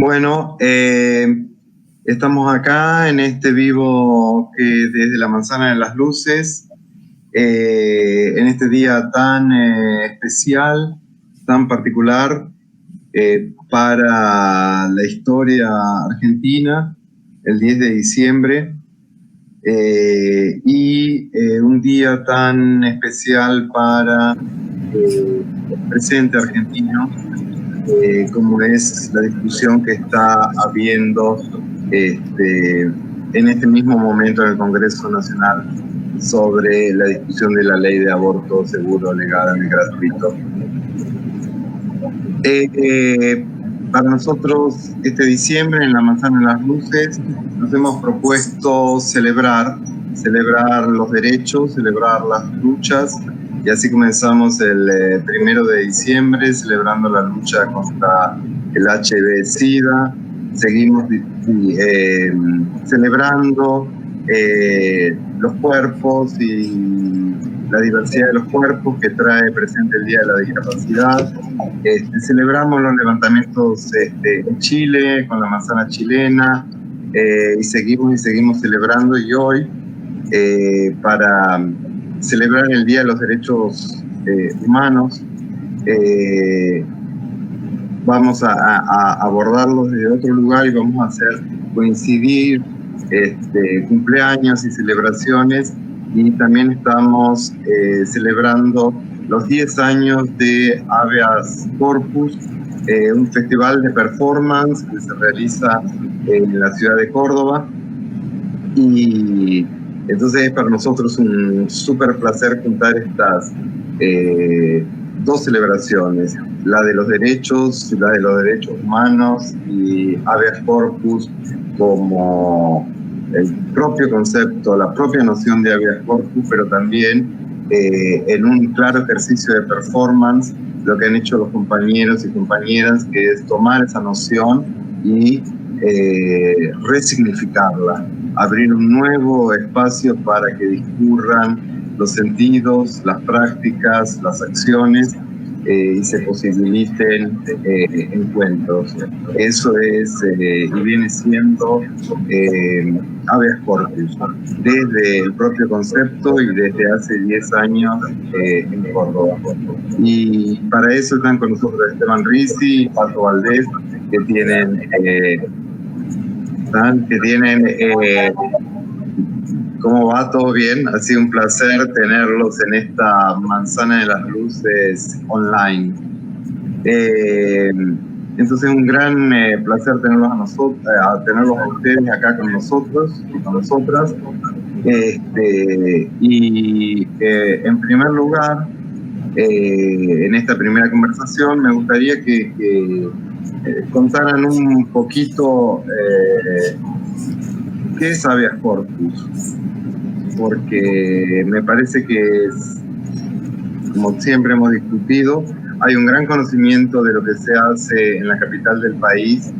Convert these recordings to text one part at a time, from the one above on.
Bueno, estamos acá en este vivo que desde la Manzana de las Luces, en este día tan especial, tan particular para la historia argentina, el 10 de diciembre, y un día tan especial para el presente argentino, como es la discusión que está habiendo en este mismo momento en el Congreso Nacional sobre la discusión de la ley de aborto seguro, legal y gratuito. Para nosotros este diciembre en la Manzana de las Luces nos hemos propuesto celebrar los derechos, celebrar las luchas, y así comenzamos el 1 de diciembre celebrando la lucha contra el HIV-Sida. Seguimos celebrando los cuerpos y la diversidad de los cuerpos que trae presente el Día de la Discapacidad. Celebramos los levantamientos en Chile con la manzana chilena, y seguimos celebrando, y hoy para celebrar el Día de los Derechos Humanos vamos a abordarlos desde otro lugar y vamos a hacer coincidir cumpleaños y celebraciones, y también estamos celebrando los 10 años de Habeas Corpus, un festival de performance que se realiza en la ciudad de Córdoba. Y entonces es para nosotros un súper placer juntar estas dos celebraciones, la de los derechos humanos, y Habeas Corpus como el propio concepto, la propia noción de Habeas Corpus, pero también en un claro ejercicio de performance, lo que han hecho los compañeros y compañeras, que es tomar esa noción y resignificarla, abrir un nuevo espacio para que discurran los sentidos, las prácticas, las acciones, y se posibiliten encuentros. Eso es y viene siendo Habeas Corpus, desde el propio concepto y desde hace 10 años en Córdoba. Y para eso están con nosotros Esteban Rizzi y Pato Valdés, que tienen ¿cómo va? ¿Todo bien? Ha sido un placer tenerlos en esta Manzana de las Luces online. Entonces, un gran placer tenerlos tenerlos a ustedes acá con nosotros y con nosotras. En primer lugar, en esta primera conversación, me gustaría que contaran un poquito qué es Habeas Corpus, porque me parece que es, como siempre hemos discutido, hay un gran conocimiento de lo que se hace en la capital del país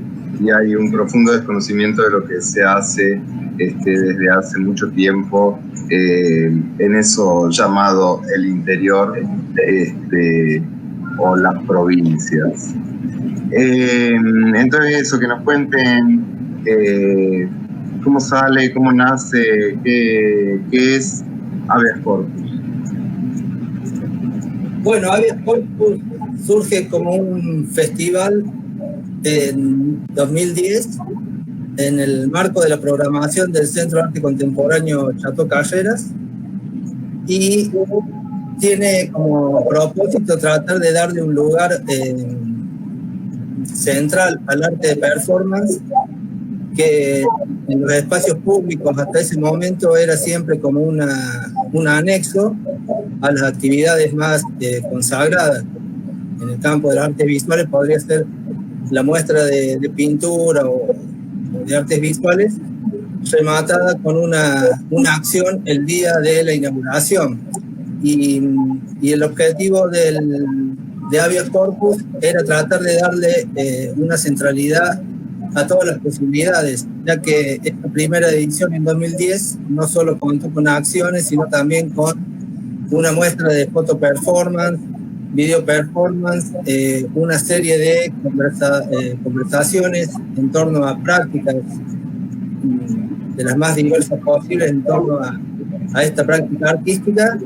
y hay un profundo desconocimiento de lo que se hace desde hace mucho tiempo en eso llamado el interior o las provincias. Entonces eso, que nos cuenten cómo sale, cómo nace, qué es Habeas Corpus. Bueno, Habeas Corpus surge como un festival en 2010 en el marco de la programación del Centro de Arte Contemporáneo Chateau Carreras, y tiene como propósito tratar de darle un lugar central al arte de performance, que en los espacios públicos hasta ese momento era siempre como un anexo a las actividades más consagradas. En el campo de las artes visuales podría ser la muestra de pintura o de artes visuales, rematada con una acción el día de la inauguración. Y el objetivo de Habeas Corpus era tratar de darle una centralidad a todas las posibilidades, ya que esta primera edición en 2010 no solo contó con acciones, sino también con una muestra de foto performance, video performance, una serie de conversaciones en torno a prácticas de las más diversas posibles en torno a esta práctica artística,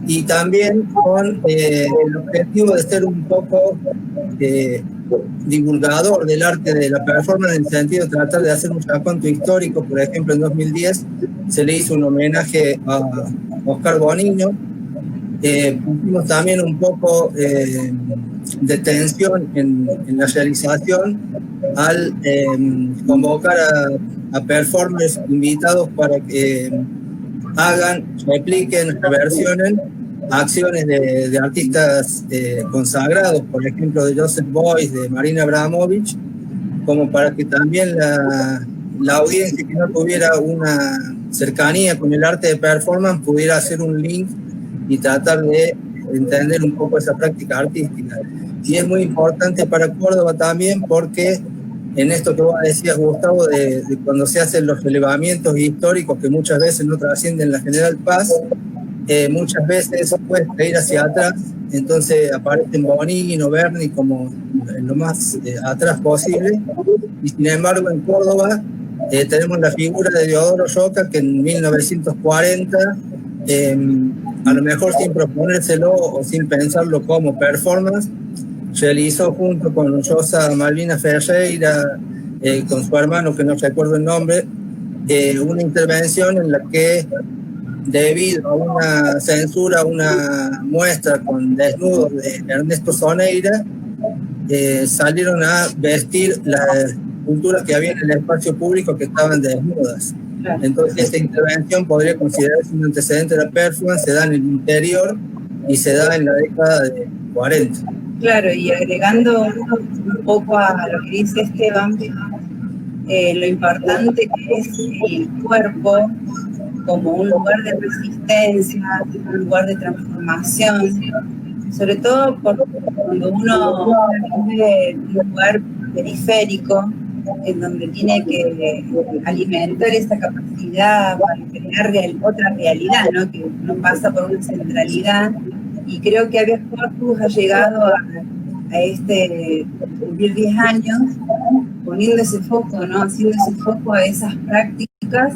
y también con el objetivo de ser un poco divulgador del arte de la performance, en el sentido de tratar de hacer un recuento histórico. Por ejemplo, en 2010 se le hizo un homenaje a Oscar Bonino. Pusimos también un poco de tensión en la realización al convocar a performers invitados para que hagan, repliquen, reversionen acciones de artistas consagrados, por ejemplo de Joseph Beuys, de Marina Abramovich, como para que también la audiencia que no tuviera una cercanía con el arte de performance pudiera hacer un link y tratar de entender un poco esa práctica artística. Y es muy importante para Córdoba también, porque en esto que vos decías, Gustavo, de cuando se hacen los relevamientos históricos que muchas veces no trascienden la General Paz, muchas veces eso puede ir hacia atrás, entonces aparecen Bonino, Berni como lo más atrás posible, y sin embargo en Córdoba tenemos la figura de Deodoro Roca, que en 1940, a lo mejor sin proponérselo o sin pensarlo como performance, realizó junto con Rosa Malvina Ferreira, con su hermano, que no recuerdo el nombre, una intervención en la que, debido a una censura, una muestra con desnudos de Ernesto Soneira, salieron a vestir las culturas que había en el espacio público, que estaban desnudas. Entonces esta intervención podría considerarse un antecedente de la performance. Se da en el interior y se da en la década de 40. Claro, y agregando un poco a lo que dice Esteban, lo importante que es el cuerpo como un lugar de resistencia, un lugar de transformación, sobre todo cuando uno vive en un lugar periférico, en donde tiene que alimentar esa capacidad para crear otra realidad, ¿no? Que no pasa por una centralidad. Y creo que Habeas Corpus ha llegado a este cumplir 10 años poniendo ese foco, ¿no? Haciendo ese foco a esas prácticas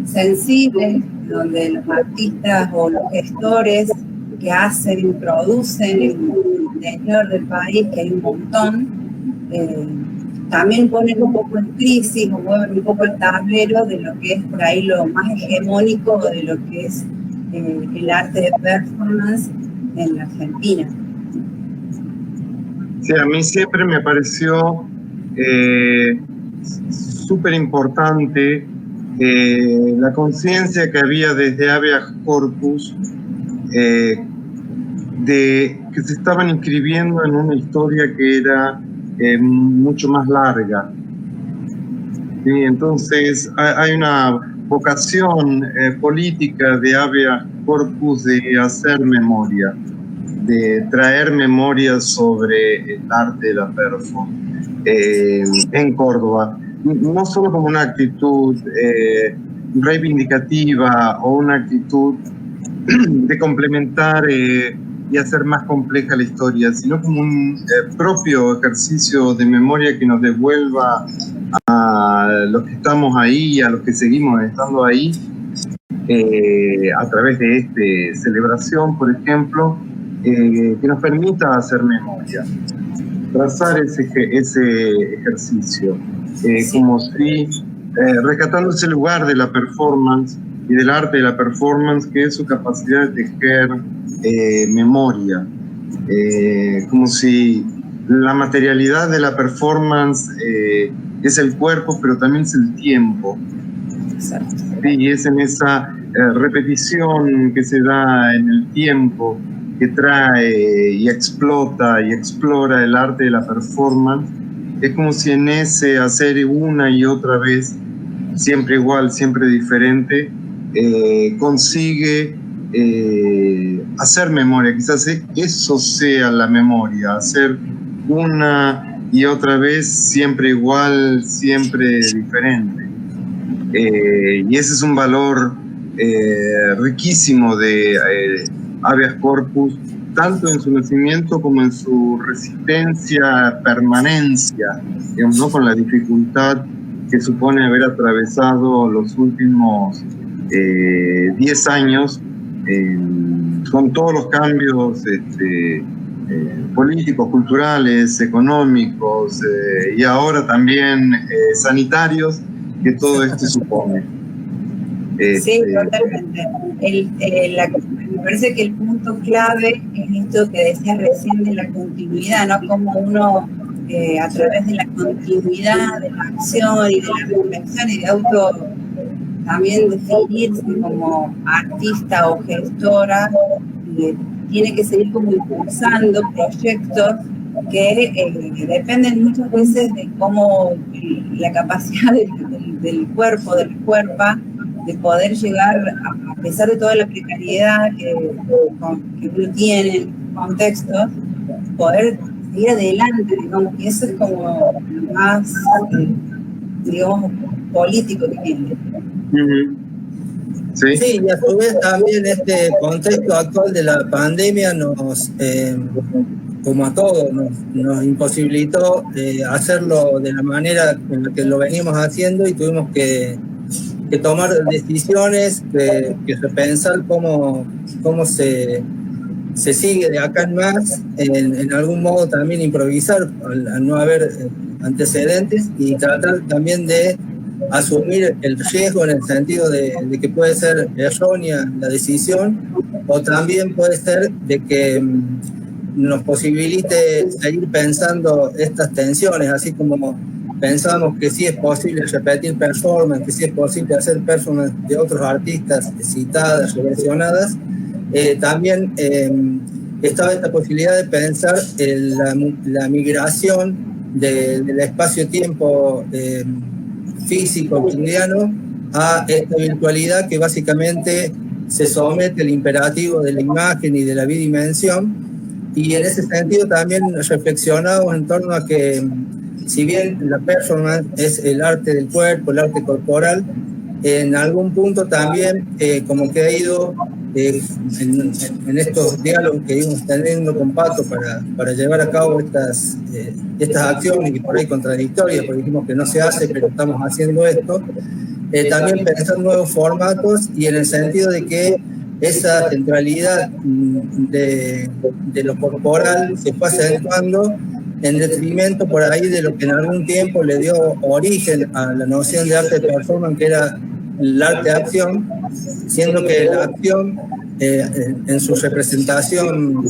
sensibles, donde los artistas o los gestores que hacen y producen en el interior del país, que hay un montón, también ponen un poco en crisis o mueven un poco el tablero de lo que es por ahí lo más hegemónico de lo que es el arte de performance en la Argentina. Sí, a mí siempre me pareció súper importante la conciencia que había desde Habeas Corpus de que se estaban inscribiendo en una historia que era mucho más larga. ¿Sí? Entonces hay una vocación política de Habeas Corpus de hacer memoria, de traer memoria sobre el arte de la performance en Córdoba, no solo como una actitud reivindicativa o una actitud de complementar y hacer más compleja la historia, sino como un propio ejercicio de memoria que nos devuelva a los que estamos ahí, a los que seguimos estando ahí, a través de esta celebración, por ejemplo, que nos permita hacer memoria, trazar ese ejercicio, como si rescatando ese lugar de la performance y del arte de la performance, que es su capacidad de tejer memoria, como si la materialidad de la performance es el cuerpo, pero también es el tiempo. Exacto. Y es en esa repetición que se da en el tiempo que trae y explota y explora el arte de la performance. Es como si en ese hacer una y otra vez, siempre igual, siempre diferente, consigue hacer memoria. Quizás eso sea la memoria, hacer una y otra vez, siempre igual, siempre diferente. Y ese es un valor riquísimo de habeas corpus, tanto en su nacimiento como en su resistencia, permanencia, digamos, ¿no? Con la dificultad que supone haber atravesado los últimos 10 años, con todos los cambios políticos, culturales, económicos y ahora también sanitarios que todo esto supone. Sí, totalmente. Me parece que el punto clave es esto que decías recién de la continuidad, ¿no? Como uno, a través de la continuidad de la acción y de la reflexión y de también definirse como artista o gestora, tiene que seguir como impulsando proyectos que dependen muchas veces de cómo la capacidad del cuerpo, del cuerpo, de poder llegar, a pesar de toda la precariedad que uno tiene en contextos, poder seguir adelante, digamos, y eso es como lo más, digamos, político que tiene. Sí. Sí, y a su vez también este contexto actual de la pandemia nos, como a todos, nos imposibilitó hacerlo de la manera en la que lo venimos haciendo y tuvimos que tomar decisiones, que repensar cómo se sigue de acá en más, en algún modo también improvisar al no haber antecedentes y tratar también de asumir el riesgo en el sentido de que puede ser errónea la decisión o también puede ser de que nos posibilite seguir pensando estas tensiones, así como pensamos que sí es posible repetir performance, que sí es posible hacer performance de otros artistas citadas, relacionadas, también estaba esta posibilidad de pensar la migración del espacio-tiempo físico cotidiano a esta virtualidad que básicamente se somete al imperativo de la imagen y de la bidimensión, y en ese sentido también reflexionamos en torno a que si bien la performance es el arte del cuerpo, el arte corporal, en algún punto también como que ha ido en estos diálogos que íbamos teniendo con Pato para llevar a cabo estas acciones y por ahí contradictorias, porque dijimos que no se hace, pero estamos haciendo esto, también pensar nuevos formatos y en el sentido de que esa centralidad de lo corporal se fue acentuando en detrimento por ahí de lo que en algún tiempo le dio origen a la noción de arte de performance, que era el arte de acción, siendo que la acción en su representación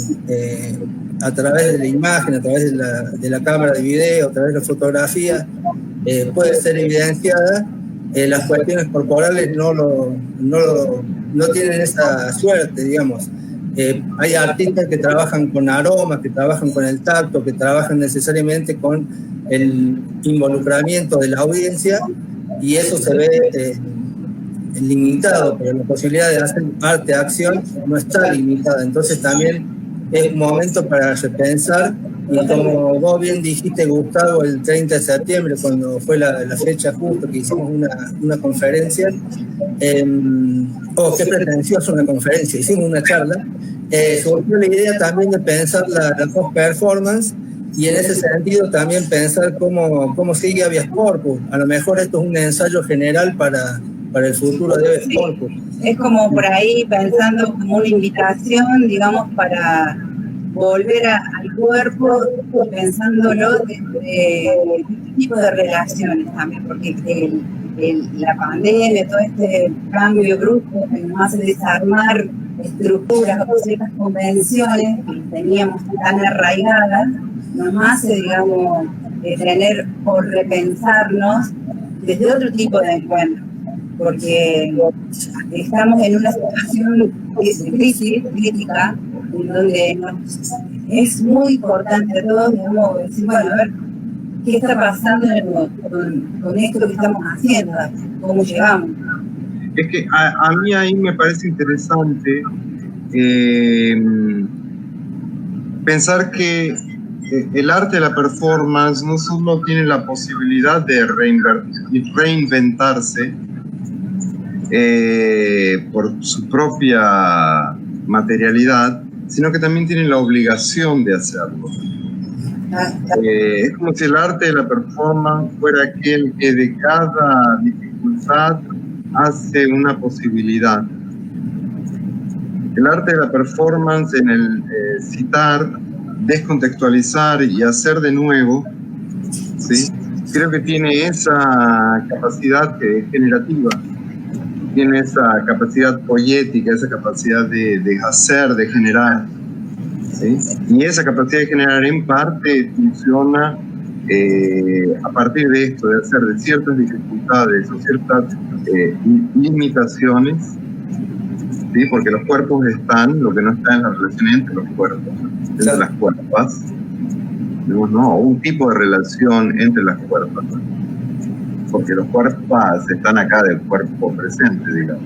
a través de la imagen, a través de la cámara de video, a través de la fotografía, puede ser evidenciada. Las cuestiones corporales no tienen esa suerte, digamos. Hay artistas que trabajan con aromas, que trabajan con el tacto, que trabajan necesariamente con el involucramiento de la audiencia, y eso se ve limitado, pero la posibilidad de hacer arte de acción no está limitada. Entonces también es un momento para repensar, y como vos bien dijiste, Gustavo, el 30 de septiembre, cuando fue la fecha justo que hicimos una conferencia, qué pretenciosa una conferencia, hicimos una charla, surgió la idea también de pensar la post-performance, y en ese sentido también pensar cómo sigue habeas corpus. A lo mejor esto es un ensayo general para el futuro de habeas corpus. Es como por ahí pensando como una invitación, digamos, para volver al cuerpo, pensándolo desde este tipo de relaciones también, porque la pandemia, todo este cambio brusco que nos hace desarmar estructuras o ciertas convenciones que teníamos tan arraigadas, nos hace, digamos, tener o repensarnos desde otro tipo de encuentro, porque estamos en una situación de crisis crítica, en donde es muy importante a todos, digamos, decir, bueno, a ver, ¿qué está pasando con esto que estamos haciendo? ¿Cómo llegamos? Es que a mí ahí me parece interesante pensar que el arte de la performance no solo tiene la posibilidad de reinventarse, por su propia materialidad, sino que también tienen la obligación de hacerlo. Es como si el arte de la performance fuera aquel que de cada dificultad hace una posibilidad. El arte de la performance en el citar, descontextualizar y hacer de nuevo, ¿sí? Creo que tiene esa capacidad generativa, tiene esa capacidad poética, esa capacidad de hacer, de generar, ¿sí? Y esa capacidad de generar en parte funciona a partir de esto, de hacer de ciertas dificultades o ciertas limitaciones, ¿sí? Porque los cuerpos están, lo que no está en la relación entre los cuerpos, entre las cuerpas, ¿no? Un tipo de relación entre las cuerpas, porque los cuerpos están acá del cuerpo presente, digamos.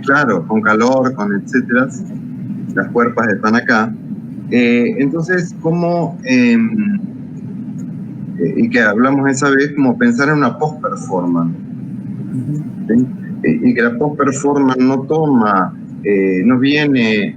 Claro, con calor, con etcétera, las cuerpas están acá. Entonces, ¿cómo? Y que hablamos esa vez, como pensar en una post-performance. ¿Sí? Y que la post-performance no toma, no viene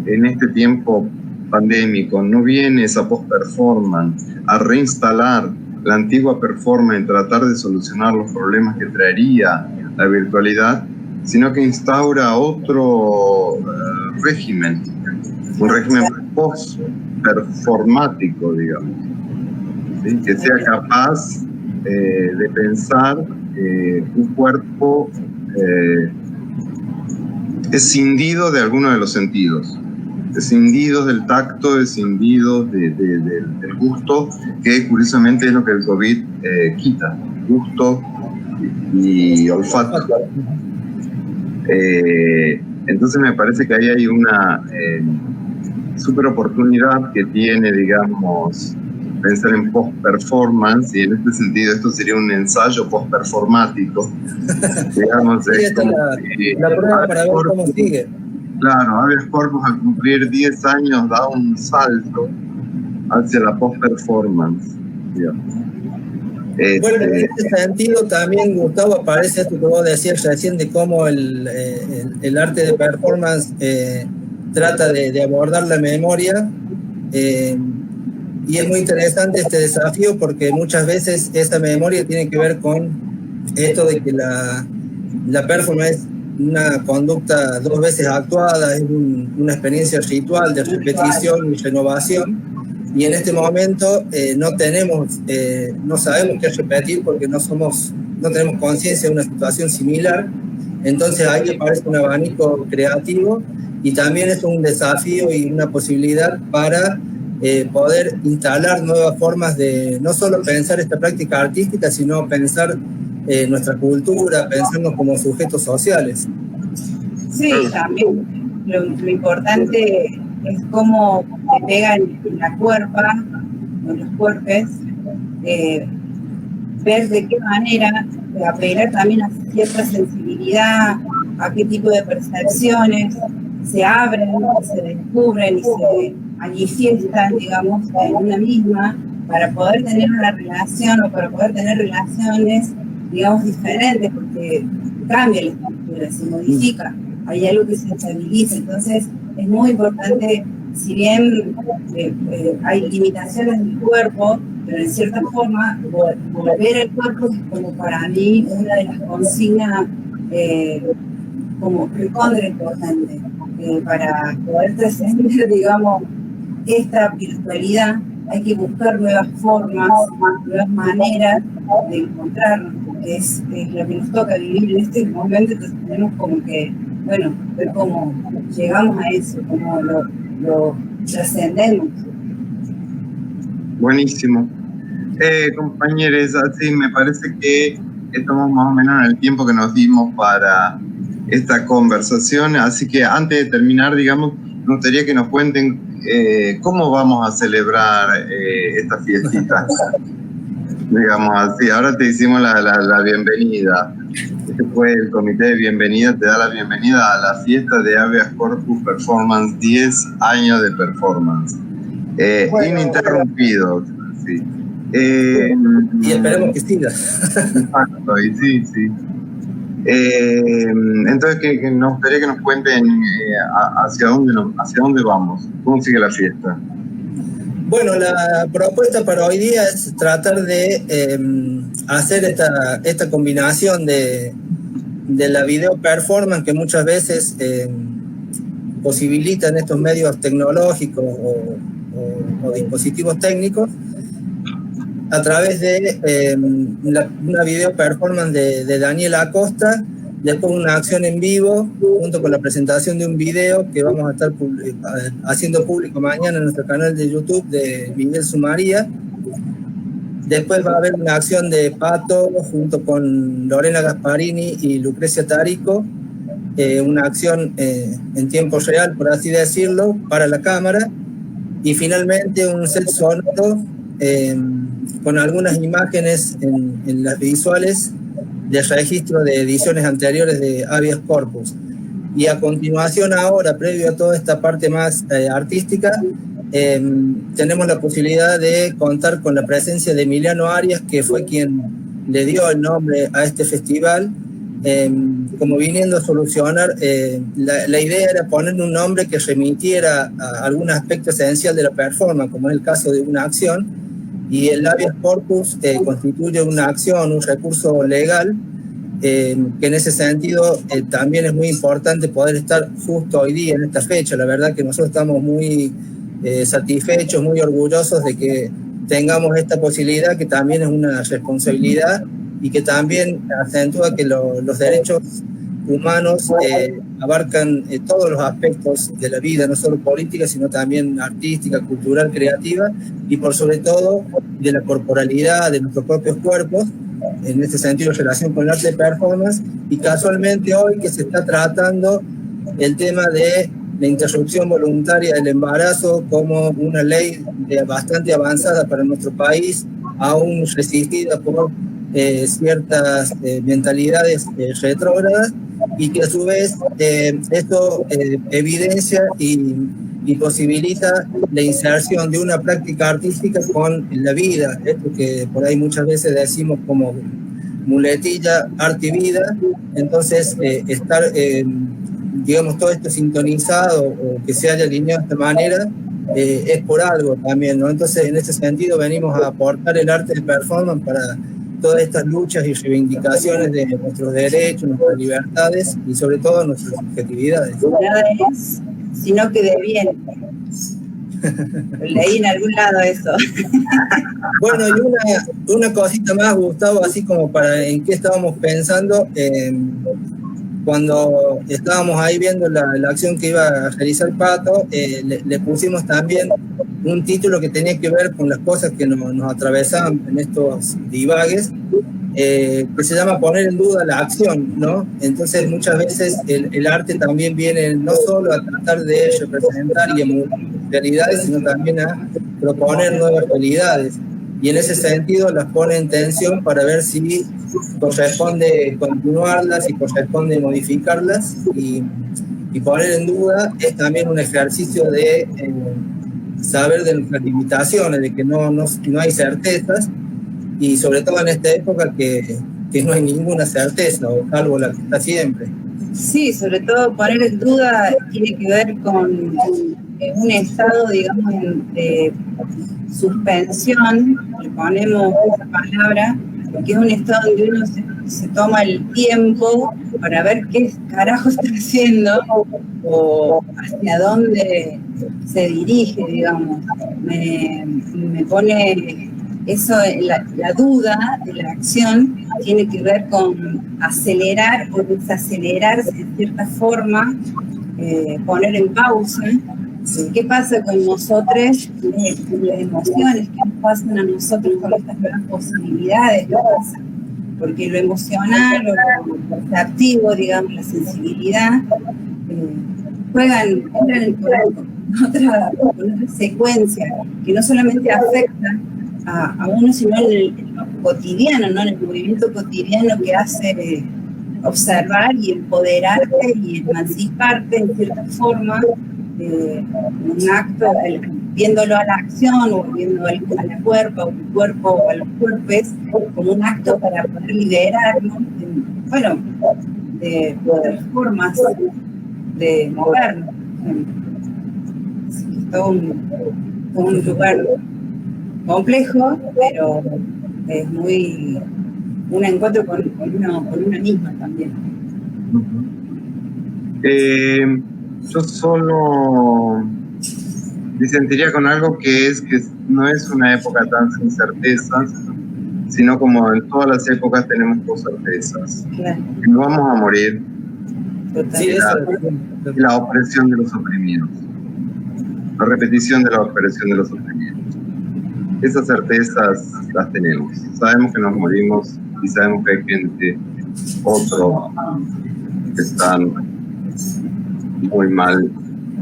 en este tiempo pandémico, no viene esa post-performance a reinstalar la antigua performance en tratar de solucionar los problemas que traería la virtualidad, sino que instaura otro régimen, un régimen post-performático, digamos, ¿sí? Que sea capaz de pensar un cuerpo escindido de alguno de los sentidos, escindidos del tacto, escindidos del gusto, que curiosamente es lo que el COVID quita, gusto y olfato. Entonces me parece que ahí hay una super oportunidad que tiene, digamos, pensar en post-performance, y en este sentido esto sería un ensayo post-performático. Digamos, sí, la prueba para ver cómo sigue. Claro, Habeas Corpus al cumplir 10 años da un salto hacia la post-performance, digamos. Bueno, en este sentido también, Gustavo, aparece esto que vos decías recién de cómo el arte de performance trata de abordar la memoria, y es muy interesante este desafío porque muchas veces esa memoria tiene que ver con esto de que la performance es una conducta 2 veces actuada, es una experiencia ritual de repetición y renovación. Y en este momento no sabemos qué repetir porque no tenemos conciencia de una situación similar. Entonces ahí aparece un abanico creativo y también es un desafío y una posibilidad para poder instalar nuevas formas de no solo pensar esta práctica artística, sino pensar nuestra cultura, pensarnos como sujetos sociales. Sí, también lo importante es cómo te pega en la cuerpa, en los cuerpos, ver de qué manera apelar también a cierta sensibilidad, a qué tipo de percepciones se abren, se descubren y se manifiestan, digamos, en una misma, para poder tener una relación o para poder tener relaciones, digamos, diferentes, porque cambia la estructura, se modifica, hay algo que se estabiliza. Entonces es muy importante, si bien hay limitaciones del cuerpo, pero en cierta forma volver al cuerpo es como para mí una de las consignas como recontra importante para poder trascender, digamos, esta virtualidad. Hay que buscar nuevas formas, nuevas maneras de encontrarnos, porque es lo que nos toca vivir en este momento. Entonces tenemos como que, bueno, ver cómo llegamos a eso, cómo lo trascendemos. Buenísimo. Compañeros, así me parece que estamos más o menos en el tiempo que nos dimos para esta conversación, así que antes de terminar, digamos, me gustaría que nos cuenten cómo vamos a celebrar esta fiestita. Digamos así, ahora te hicimos la bienvenida. Este fue el comité de bienvenida, te da la bienvenida a la fiesta de Habeas Corpus Performance, 10 años de performance. Ininterrumpidos, sí. Y esperemos que siga. Exacto, y sí. Entonces, que nos gustaría que nos cuenten hacia dónde vamos, cómo sigue la fiesta. Bueno, la propuesta para hoy día es tratar de hacer esta combinación de la video performance que muchas veces posibilitan estos medios tecnológicos o dispositivos técnicos a través de una video performance de Daniel Acosta, después una acción en vivo junto con la presentación de un video que vamos a estar haciendo público mañana en nuestro canal de YouTube de Miguel Sumaría. Después va a haber una acción de Pato junto con Lorena Gasparini y Lucrecia Tarico, una acción en tiempo real, por así decirlo, para la cámara, y finalmente un set sonoro con algunas imágenes en las visuales de registro de ediciones anteriores de Habeas Corpus. Y a continuación ahora, previo a toda esta parte más artística, tenemos la posibilidad de contar con la presencia de Emiliano Arias, que fue quien le dio el nombre a este festival, como viniendo a solucionar. La idea era poner un nombre que remitiera a algún aspecto esencial de la performance, como es el caso de una acción, y el habeas corpus constituye una acción, un recurso legal, que en ese sentido también es muy importante poder estar justo hoy día, en esta fecha. La verdad que nosotros estamos muy satisfechos, muy orgullosos de que tengamos esta posibilidad, que también es una responsabilidad y que también acentúa que los derechos humanos abarcan todos los aspectos de la vida, no solo política, sino también artística, cultural, creativa, y por sobre todo de la corporalidad de nuestros propios cuerpos, en este sentido en relación con el arte de performance. Y casualmente hoy que se está tratando el tema de la interrupción voluntaria del embarazo como una ley bastante avanzada para nuestro país, aún resistida por ciertas mentalidades retrógradas, y que a su vez esto evidencia y posibilita la inserción de una práctica artística con la vida, esto que por ahí muchas veces decimos como muletilla, arte y vida. Entonces estar digamos todo esto sintonizado o que se haya alineado de esta manera es por algo también, ¿no? Entonces en ese sentido venimos a aportar el arte de performance para todas estas luchas y reivindicaciones de nuestros derechos, nuestras libertades y sobre todo nuestras subjetividades. Nada es, sino que de bien. Leí en algún lado eso. Bueno, y una cosita más, Gustavo, así como para en qué estábamos pensando. Cuando estábamos ahí viendo la acción que iba a realizar Pato, le pusimos también un título que tenía que ver con las cosas que nos atravesaban en estos divagues, que se llama Poner en duda la acción, ¿no? Entonces muchas veces el arte también viene no solo a tratar de representar y emular realidades, sino también a proponer nuevas realidades. Y en ese sentido las pone en tensión para ver si corresponde continuarlas, si corresponde modificarlas, y poner en duda es también un ejercicio de saber de nuestras limitaciones, de que no hay certezas, y sobre todo en esta época que no hay ninguna certeza, o salvo la que está siempre. Sí, sobre todo poner en duda tiene que ver con un estado, digamos, de suspensión, le ponemos esa palabra, porque es un estado donde uno se toma el tiempo para ver qué carajo está haciendo o hacia dónde se dirige, digamos. Me pone eso, la duda de la acción tiene que ver con acelerar o desacelerarse de cierta forma, poner en pausa. ¿Qué pasa con nosotros, las emociones? ¿Qué nos pasan a nosotros con estas nuevas posibilidades? ¿Qué pasa? Porque lo emocional o lo perceptivo, digamos, la sensibilidad, entran en otra secuencia que no solamente afecta a uno, sino en lo cotidiano, ¿no? En el movimiento cotidiano que hace observar y empoderarte y emanciparte en cierta forma, un acto, viéndolo a la acción o viendo al cuerpo o a los cuerpos como un acto para poder liberarnos, de formas de movernos. Es todo un lugar complejo, pero es muy un encuentro con una misma también. Yo solo disentiría con algo que no es una época tan sin certezas, sino como en todas las épocas tenemos dos certezas. Claro. Que no vamos a morir. Sí, Y la opresión de los oprimidos. La repetición de la opresión de los oprimidos. Esas certezas las tenemos. Sabemos que nos morimos y sabemos que hay gente, otros, que están muy mal.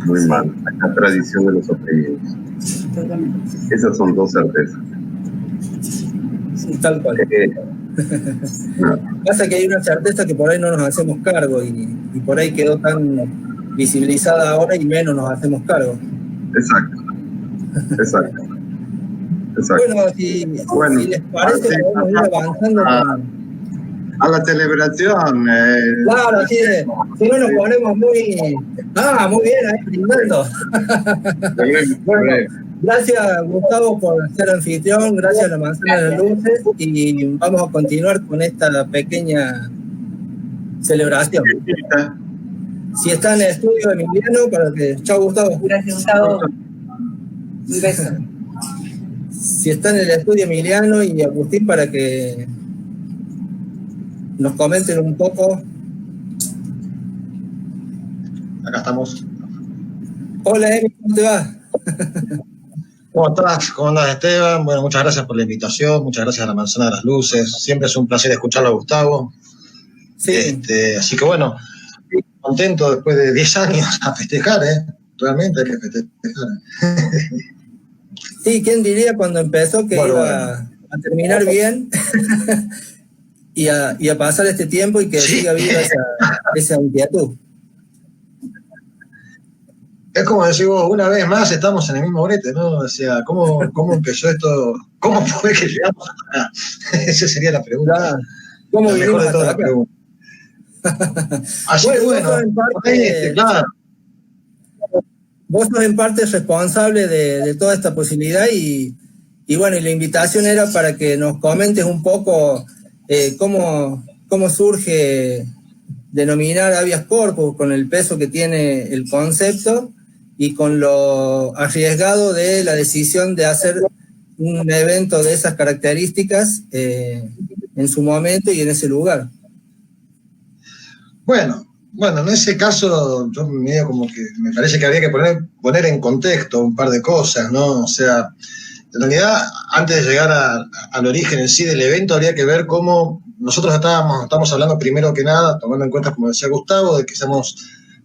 La tradición de los oprimidos. Esas son dos certezas. Sí, tal cual. No. Pasa que hay una certeza que por ahí no nos hacemos cargo y por ahí quedó tan visibilizada ahora y menos nos hacemos cargo. Exacto. Bueno, si les parece, podemos ir avanzando a la celebración. Claro, así de, si no nos ponemos muy bien, ahí brindando. Bueno, gracias Gustavo por ser anfitrión, gracias a la Manzana de las Luces y vamos a continuar con esta pequeña celebración. Si está en el estudio Emiliano, para que... Chao Gustavo. Gracias Gustavo. Un beso. Si está en el estudio Emiliano y Agustín, para que nos comenten un poco. Acá estamos. Hola Emi, ¿cómo te va? ¿Cómo estás? ¿Cómo andas, Esteban? Bueno, muchas gracias por la invitación, muchas gracias a la Manzana de las Luces. Siempre es un placer escucharlo a Gustavo. Sí. Así que bueno, contento después de 10 años a festejar, Realmente hay que festejar. Sí, ¿quién diría cuando empezó que iba a terminar bien y a pasar este tiempo y que siga viva esa inquietud? Es como decir vos, una vez más estamos en el mismo brete, ¿no? O sea, ¿cómo empezó esto? ¿Cómo fue que llegamos hasta acá? Esa sería la pregunta. Claro. ¿Cómo la vinimos mejor de todas hasta las acá? preguntas. Así que bueno, claro. Vos sos en parte responsable de toda esta posibilidad y bueno, y la invitación era para que nos comentes un poco cómo surge denominar habeas corpus con el peso que tiene el concepto y con lo arriesgado de la decisión de hacer un evento de esas características en su momento y en ese lugar. Bueno, en ese caso yo medio como que me parece que habría que poner en contexto un par de cosas, ¿no? O sea, en realidad, antes de llegar al origen en sí del evento, habría que ver cómo nosotros estamos hablando primero que nada, tomando en cuenta, como decía Gustavo, de que estamos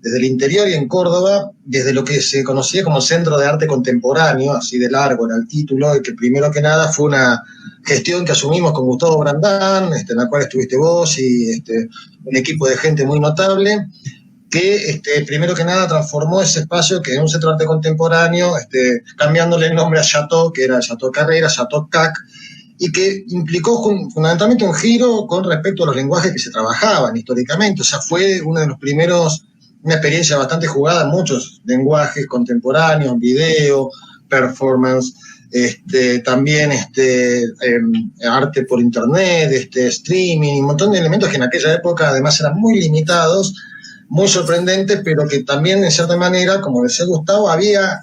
desde el interior y en Córdoba, desde lo que se conocía como Centro de Arte Contemporáneo, así de largo era el título, y que primero que nada fue una gestión que asumimos con Gustavo Brandán, en la cual estuviste vos y un equipo de gente muy notable, que primero que nada transformó ese espacio que es un centro de arte contemporáneo, cambiándole el nombre a Chateau, que era Chateau Carrera, Chateau CAC, y que implicó fundamentalmente un giro con respecto a los lenguajes que se trabajaban históricamente. O sea, fue uno de los primeros, una experiencia bastante jugada en muchos lenguajes contemporáneos, video, performance, también arte por internet, streaming, un montón de elementos que en aquella época además eran muy limitados, muy sorprendentes, pero que también en cierta manera, como decía Gustavo, había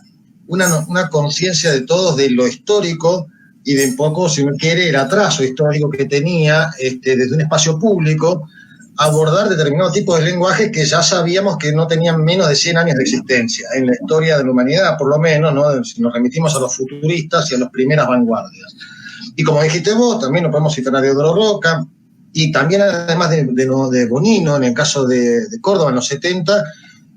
una conciencia de todos de lo histórico y de un poco, si uno quiere, el atraso histórico que tenía desde un espacio público abordar determinados tipos de lenguajes que ya sabíamos que no tenían menos de 100 años de existencia en la historia de la humanidad, por lo menos, ¿no? Si nos remitimos a los futuristas y a las primeras vanguardias. Y como dijiste vos, también nos podemos citar a Deodoro Roca, y también además de Bonino, en el caso de Córdoba en los 70,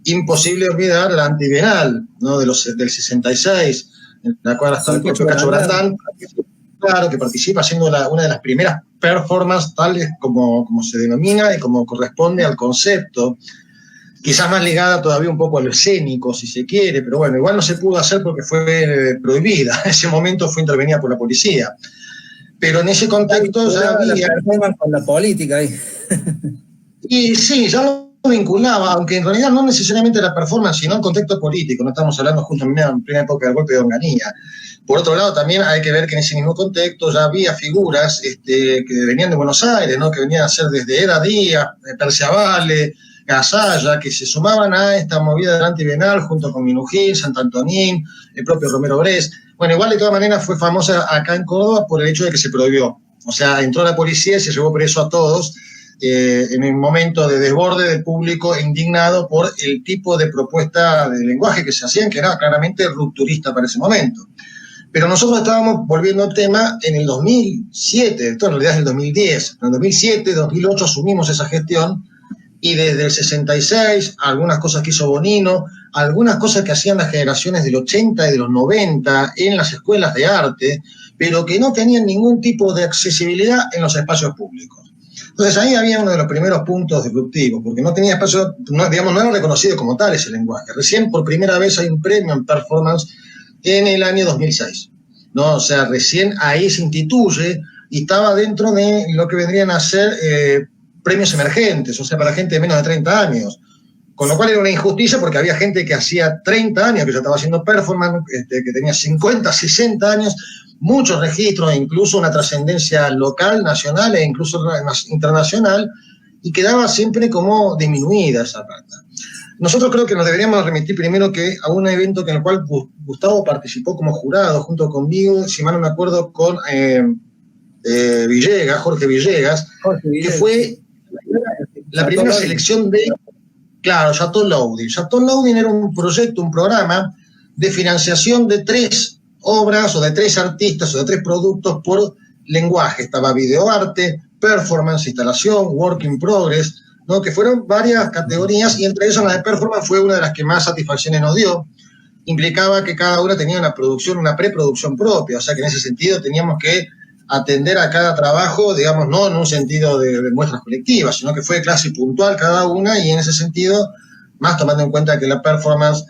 imposible olvidar la antibienal, ¿no? Del 66, en la cual hasta el propio Cacho Brandán, claro, que participa haciendo una de las primeras performances tales como se denomina y como corresponde al concepto. quizás más ligada todavía un poco a lo escénico, si se quiere, pero bueno, igual no se pudo hacer porque fue prohibida. En ese momento fue intervenida por la policía. Pero en ese contexto ya había... con la política ahí. Y sí, ya lo vinculaba, aunque en realidad no necesariamente la performance, sino el contexto político. No estamos hablando justo en plena época del golpe de Onganía. Por otro lado, también hay que ver que en ese mismo contexto ya había figuras que venían de Buenos Aires, ¿no? Que venían a ser desde Eda Díaz, Perciavale, Gasalla, que se sumaban a esta movida del antibienal junto con Minujín, Santantonín, el propio Romero Brés. Bueno, igual de todas maneras fue famosa acá en Córdoba por el hecho de que se prohibió. O sea, entró la policía y se llevó preso a todos en un momento de desborde del público indignado por el tipo de propuesta de lenguaje que se hacían, que era claramente rupturista para ese momento. Pero nosotros estábamos volviendo al tema en el 2007, esto en realidad es el 2010. En el 2007, 2008 asumimos esa gestión y desde el 66, algunas cosas que hizo Bonino, algunas cosas que hacían las generaciones del 80 y de los 90 en las escuelas de arte, pero que no tenían ningún tipo de accesibilidad en los espacios públicos. Entonces ahí había uno de los primeros puntos disruptivos, porque no tenía espacio, no era reconocido como tal ese lenguaje. Recién por primera vez hay un premio en performance en el año 2006, ¿no? O sea, recién ahí se instituye y estaba dentro de lo que vendrían a ser premios emergentes, o sea, para gente de menos de 30 años. Con lo cual era una injusticia porque había gente que hacía 30 años que ya estaba haciendo performance, que tenía 50, 60 años, muchos registros, incluso una trascendencia local, nacional e incluso internacional, y quedaba siempre como disminuida esa parte. Nosotros creo que nos deberíamos remitir primero que a un evento en el cual Gustavo participó como jurado junto conmigo, si mal no me acuerdo, con Jorge Villegas, que fue la primera selección de, claro, Chateau Loading. Chateau Loading era un proyecto, un programa de financiación de 3 obras o de 3 artistas o de 3 productos por lenguaje. Estaba videoarte, performance, instalación, work in progress, ¿no? Que fueron varias categorías y entre esas la de performance fue una de las que más satisfacciones nos dio. Implicaba que cada una tenía una producción, una preproducción propia, o sea que en ese sentido teníamos que atender a cada trabajo, digamos, no en un sentido de muestras colectivas, sino que fue de clase puntual cada una y en ese sentido, más tomando en cuenta que la performance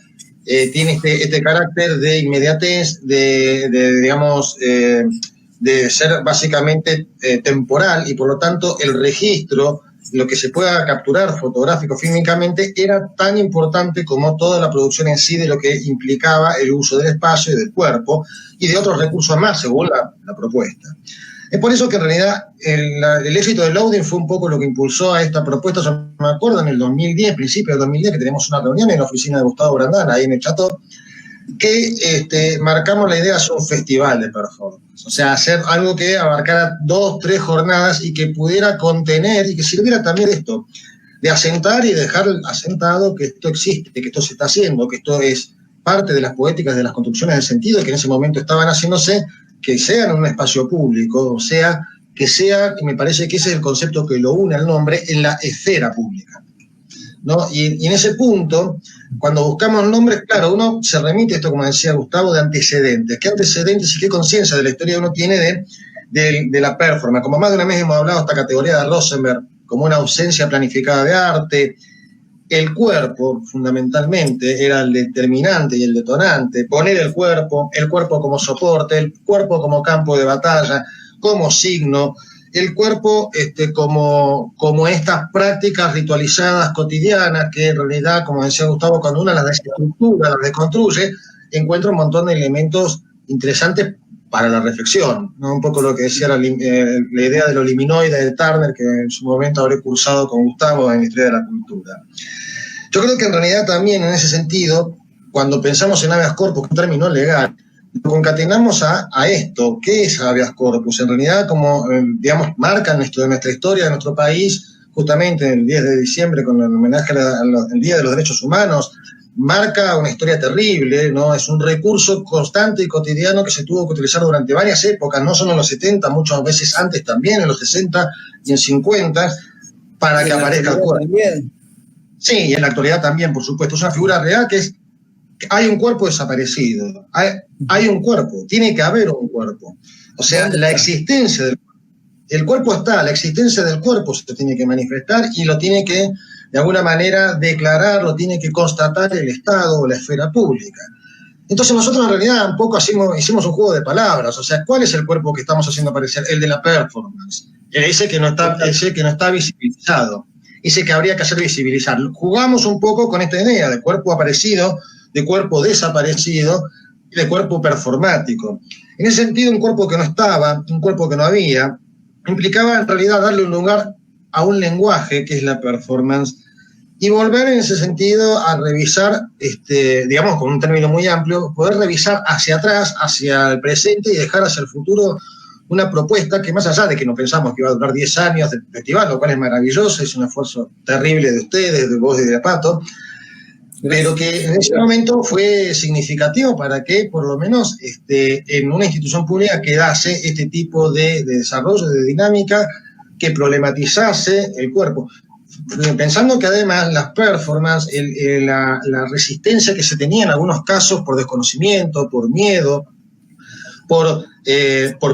tiene este carácter de inmediatez, digamos, de ser básicamente temporal y por lo tanto el registro, lo que se pueda capturar fotográfico, fílmicamente, era tan importante como toda la producción en sí de lo que implicaba el uso del espacio y del cuerpo y de otros recursos más, según la propuesta. Es por eso que en realidad el éxito de Loading fue un poco lo que impulsó a esta propuesta. Yo me acuerdo en el 2010, principio del 2010, que tenemos una reunión en la oficina de Gustavo Brandán, ahí en el Chateau, que marcamos la idea de hacer un festival de performance, o sea, hacer algo que abarcara 2, 3 jornadas y que pudiera contener y que sirviera también esto, de asentar y dejar asentado que esto existe, que esto se está haciendo, que esto es parte de las poéticas, de las construcciones del sentido que en ese momento estaban haciéndose, que sean en un espacio público, o sea, que sea, y me parece que ese es el concepto que lo une al nombre, en la esfera pública, ¿no? Y en ese punto, cuando buscamos nombres, claro, uno se remite a esto, como decía Gustavo, de antecedentes. ¿Qué antecedentes y qué conciencia de la historia uno tiene de la performance? Como más de una vez hemos hablado de esta categoría de Rosenberg, como una ausencia planificada de arte. El cuerpo, fundamentalmente, era el determinante y el detonante. Poner el cuerpo como soporte, el cuerpo como campo de batalla, como signo, el cuerpo como estas prácticas ritualizadas cotidianas que en realidad, como decía Gustavo, cuando uno las desestructura, las desconstruye, encuentra un montón de elementos interesantes para la reflexión, ¿no? Un poco lo que decía la idea de lo liminoide de Turner, que en su momento habré cursado con Gustavo en Historia de la Cultura. Yo creo que en realidad también en ese sentido, cuando pensamos en habeas corpus, que es un término legal, lo concatenamos a esto. ¿Qué es habeas corpus? En realidad, como, digamos, marca nuestra historia de nuestro país, justamente el 10 de diciembre, con el homenaje al Día de los Derechos Humanos, marca una historia terrible, ¿no? Es un recurso constante y cotidiano que se tuvo que utilizar durante varias épocas, no solo en los 70, muchas veces antes también, en los 60 y en 50, para que aparezca el cuerpo. También. Sí, y en la actualidad también, por supuesto. Es una figura real que es, hay un cuerpo desaparecido, hay un cuerpo, tiene que haber un cuerpo. O sea, la existencia del cuerpo está, la existencia del cuerpo se tiene que manifestar y lo tiene que de alguna manera declarar, lo tiene que constatar el Estado o la esfera pública. Entonces nosotros en realidad un poco hicimos un juego de palabras, o sea, ¿cuál es el cuerpo que estamos haciendo aparecer? El de la performance, ese que no está visibilizado, ese que habría que hacer visibilizar. Jugamos un poco con esta idea de cuerpo aparecido, de cuerpo desaparecido y de cuerpo performático. En ese sentido, un cuerpo que no estaba, un cuerpo que no había, implicaba en realidad darle un lugar a un lenguaje que es la performance y volver en ese sentido a revisar, digamos con un término muy amplio, poder revisar hacia atrás, hacia el presente y dejar hacia el futuro una propuesta que más allá de que no pensamos que iba a durar 10 años de festival, lo cual es maravilloso, es un esfuerzo terrible de ustedes, de vos y de Pato, pero que en ese momento fue significativo para que por lo menos en una institución pública quedase este tipo de desarrollo, de dinámica que problematizase el cuerpo. Pensando que además las performances, la resistencia que se tenía en algunos casos por desconocimiento, por miedo, por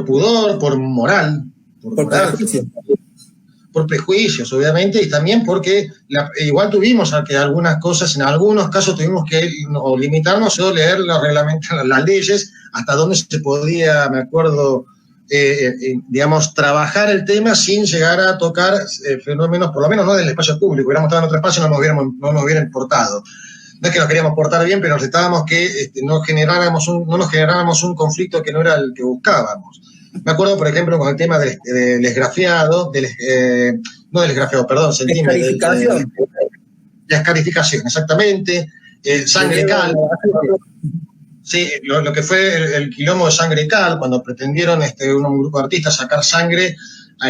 pudor, por moral, por prejuicios, obviamente, y también porque igual tuvimos que algunas cosas, en algunos casos tuvimos que limitarnos o leer los reglamentos, las leyes, hasta donde se podía, me acuerdo, digamos, trabajar el tema sin llegar a tocar fenómenos, por lo menos no del espacio público. Hubiéramos estado en otro espacio, no nos hubieran importado. No es que nos queríamos portar bien, pero necesitábamos que no nos generáramos un conflicto que no era el que buscábamos. Me acuerdo, por ejemplo, con el tema del esgrafiado, no del esgrafiado, perdón, escarificación. La escarificación, exactamente, sangre y cal. Sí, lo que fue el quilombo de Sangre y Cal, cuando pretendieron un grupo de artistas sacar sangre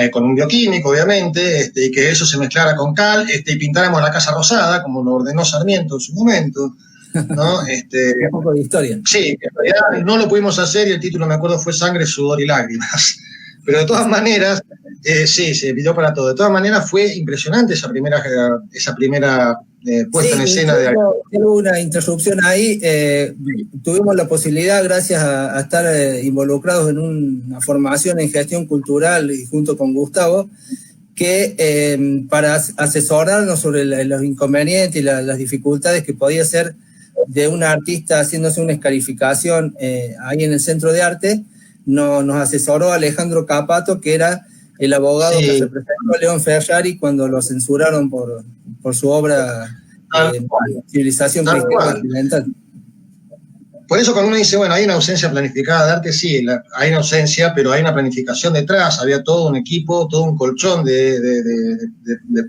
con un bioquímico, obviamente, y que eso se mezclara con cal, y pintáramos la Casa Rosada, como lo ordenó Sarmiento en su momento, ¿no? Un poco de historia. Sí, en realidad no lo pudimos hacer y el título, me acuerdo, fue Sangre, Sudor y Lágrimas. Pero de todas maneras, sí, se pidió para todo. De todas maneras, fue impresionante esa primera puesta en escena de... Hubo una interrupción ahí. Tuvimos la posibilidad, gracias a estar involucrados en una formación en gestión cultural y junto con Gustavo, que para asesorarnos sobre los inconvenientes y las dificultades que podía ser de un artista haciéndose una escarificación ahí en el Centro de Arte, nos asesoró Alejandro Capato, que era el abogado que representó a León Ferrari cuando lo censuraron por su obra Civilización Cristiana Occidental. Por eso cuando uno dice, bueno, hay una ausencia planificada de arte, sí, hay una ausencia, pero hay una planificación detrás, había todo un equipo, todo un colchón de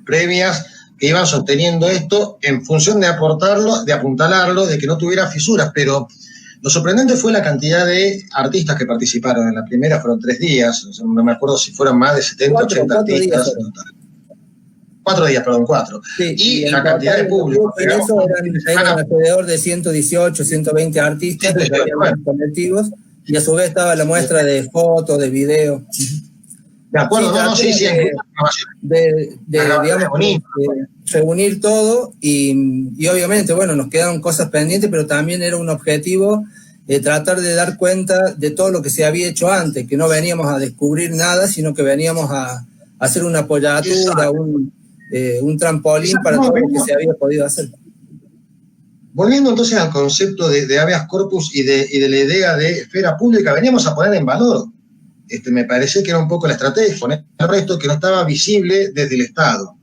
previas que iban sosteniendo esto en función de aportarlo, de apuntalarlo, de que no tuviera fisuras, pero lo sorprendente fue la cantidad de artistas que participaron. En la primera fueron 3 días, no me acuerdo si fueron más de 70, 80 artistas. 4 días, perdón, 4. Sí, y la cantidad de público. En eso eran alrededor de 118, 120 artistas, colectivos, y a su vez estaba la muestra de fotos, de video. De acuerdo, reunir todo y obviamente, bueno, nos quedaron cosas pendientes, pero también era un objetivo tratar de dar cuenta de todo lo que se había hecho antes, que no veníamos a descubrir nada, sino que veníamos a hacer una apoyatura, un trampolín para todo lo que se había podido hacer. Volviendo entonces al concepto de habeas corpus y de la idea de esfera pública, veníamos a poner en valor. Me parece que era un poco la estrategia, poner esto que no estaba visible desde el Estado.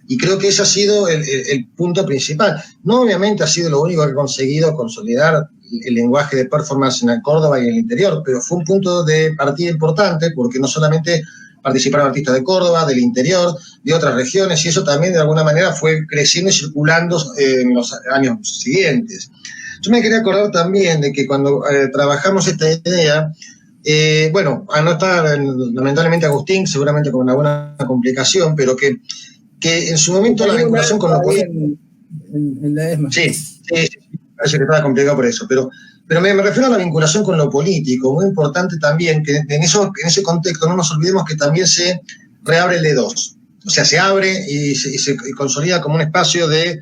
Y creo que ese ha sido el punto principal. No obviamente ha sido lo único que ha conseguido consolidar el lenguaje de performance en Córdoba y en el interior, pero fue un punto de partida importante porque no solamente participaron artistas de Córdoba, del interior, de otras regiones, y eso también de alguna manera fue creciendo y circulando en los años siguientes. Yo me quería acordar también de que cuando trabajamos esta idea, bueno, no está lamentablemente Agustín, seguramente con alguna complicación, pero que en su momento la vinculación con lo político... En la ESMA. Sí, parece que estaba complicado por eso, pero me refiero a la vinculación con lo político, muy importante también, que en ese contexto no nos olvidemos que también se reabre el E2, o sea, se abre y se consolida como un espacio de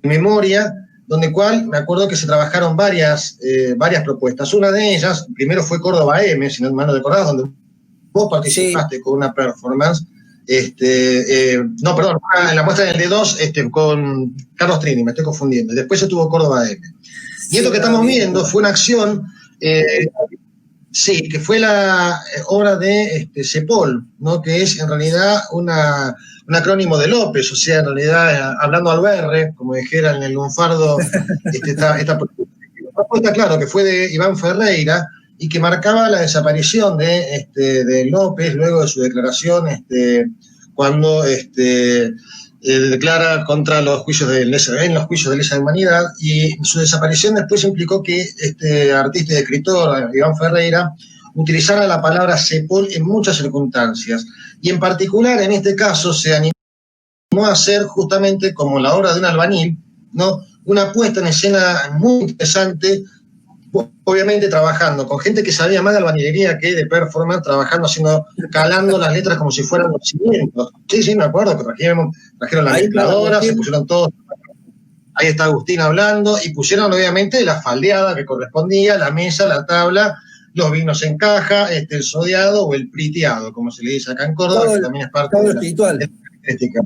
memoria, donde me acuerdo que se trabajaron varias propuestas. Una de ellas, primero fue Córdoba M, si no mal no recordás, donde vos participaste con una performance, No, perdón, en la muestra del D2 con Carlos Trini, me estoy confundiendo. Después se tuvo Córdoba M. Y esto que estamos viendo fue una acción, sí, que fue la obra de Cepol, ¿no? Que es en realidad un acrónimo de López, o sea, en realidad, hablando al berre, como dijera en el lunfardo, esta propuesta, claro, que fue de Iván Ferreira, y que marcaba la desaparición de López luego de su declaración cuando declara contra los juicios de lesa humanidad, y su desaparición después implicó que este artista y escritor, Iván Ferreira, utilizara la palabra Cepol en muchas circunstancias, y en particular en este caso se animó a hacer justamente como la obra de un albañil, ¿no? Una puesta en escena muy interesante, obviamente trabajando con gente que sabía más de albañilería que de performance, calando las letras como si fueran los cimientos. Sí, me acuerdo que trajeron la mezcladora, se pusieron todos. Ahí está Agustín hablando, y pusieron obviamente la faldeada que correspondía, la mesa, la tabla, los vinos en caja, el sodeado o el priteado, como se le dice acá en Córdoba, que también es parte de la estética.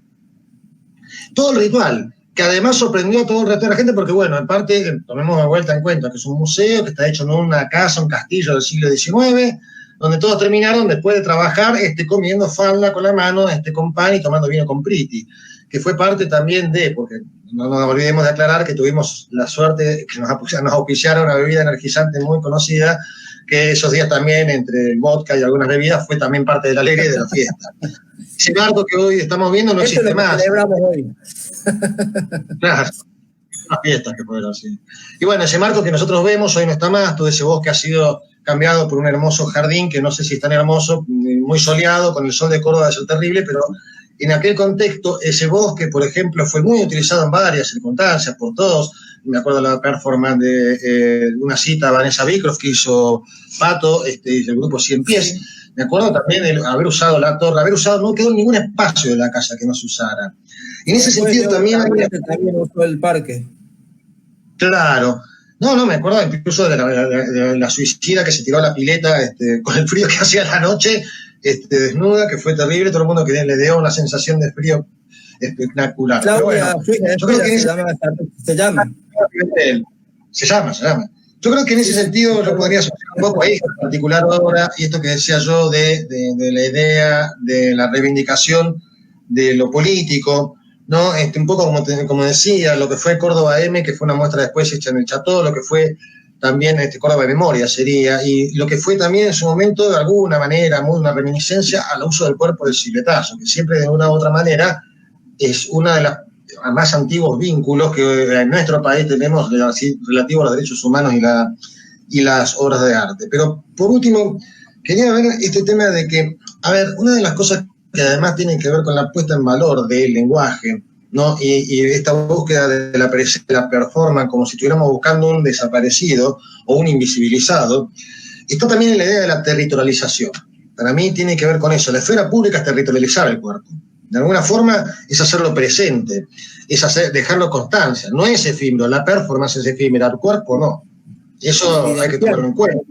Todo el ritual, que además sorprendió a todo el resto de la gente, porque bueno, aparte, tomemos de vuelta en cuenta que es un museo que está hecho en una casa, un castillo del siglo XIX, donde todos terminaron después de trabajar comiendo falda con la mano, con pan y tomando vino con priti, que fue parte también porque no nos olvidemos de aclarar que tuvimos la suerte que nos auspiciaron una bebida energizante muy conocida, que esos días también, entre el vodka y algunas bebidas, fue también parte de la alegría y de la fiesta. Ese marco que hoy estamos viendo no existe más. Celebramos hoy. Claro, unas fiestas que fueron así. Y bueno, ese marco que nosotros vemos hoy no está más, todo ese bosque ha sido cambiado por un hermoso jardín, que no sé si es tan hermoso, muy soleado, con el sol de Córdoba, es terrible, pero en aquel contexto, ese bosque, por ejemplo, fue muy utilizado en varias circunstancias, por todos. Me acuerdo de la performance de una cita a Vanessa Bicroft que hizo Pato, del grupo 100 Pies. Me acuerdo también de haber usado la torre, no quedó ningún espacio de la casa que no se usara. En ese sentido también usó el parque. Claro. No, me acuerdo incluso de la suicida que se tiró a la pileta con el frío que hacía la noche, desnuda, que fue terrible, todo el mundo que le dio una sensación de frío espectacular. Claudia, yo creo que se llama. Yo creo que en ese sentido yo podría asociar un poco ahí, en particular ahora, y esto que decía yo de la idea de la reivindicación de lo político, ¿no? Un poco como decía, lo que fue Córdoba M, que fue una muestra después hecha en el Cható, lo que fue también Córdoba de Memoria sería, y lo que fue también en su momento, de alguna manera, una reminiscencia al uso del cuerpo del silbetazo, que siempre de una u otra manera es una de las más antiguos vínculos que en nuestro país tenemos relativo a los derechos humanos y las obras de arte. Pero, por último, quería ver este tema de que, una de las cosas que además tienen que ver con la puesta en valor del lenguaje, ¿no? Y esta búsqueda de la performance como si estuviéramos buscando un desaparecido o un invisibilizado, está también en la idea de la territorialización. Para mí tiene que ver con eso. La esfera pública es territorializar el cuerpo. De alguna forma es hacerlo presente, es dejarlo constancia. No es efímero, la performance es efímera, el cuerpo no. Eso hay que tomarlo en cuenta.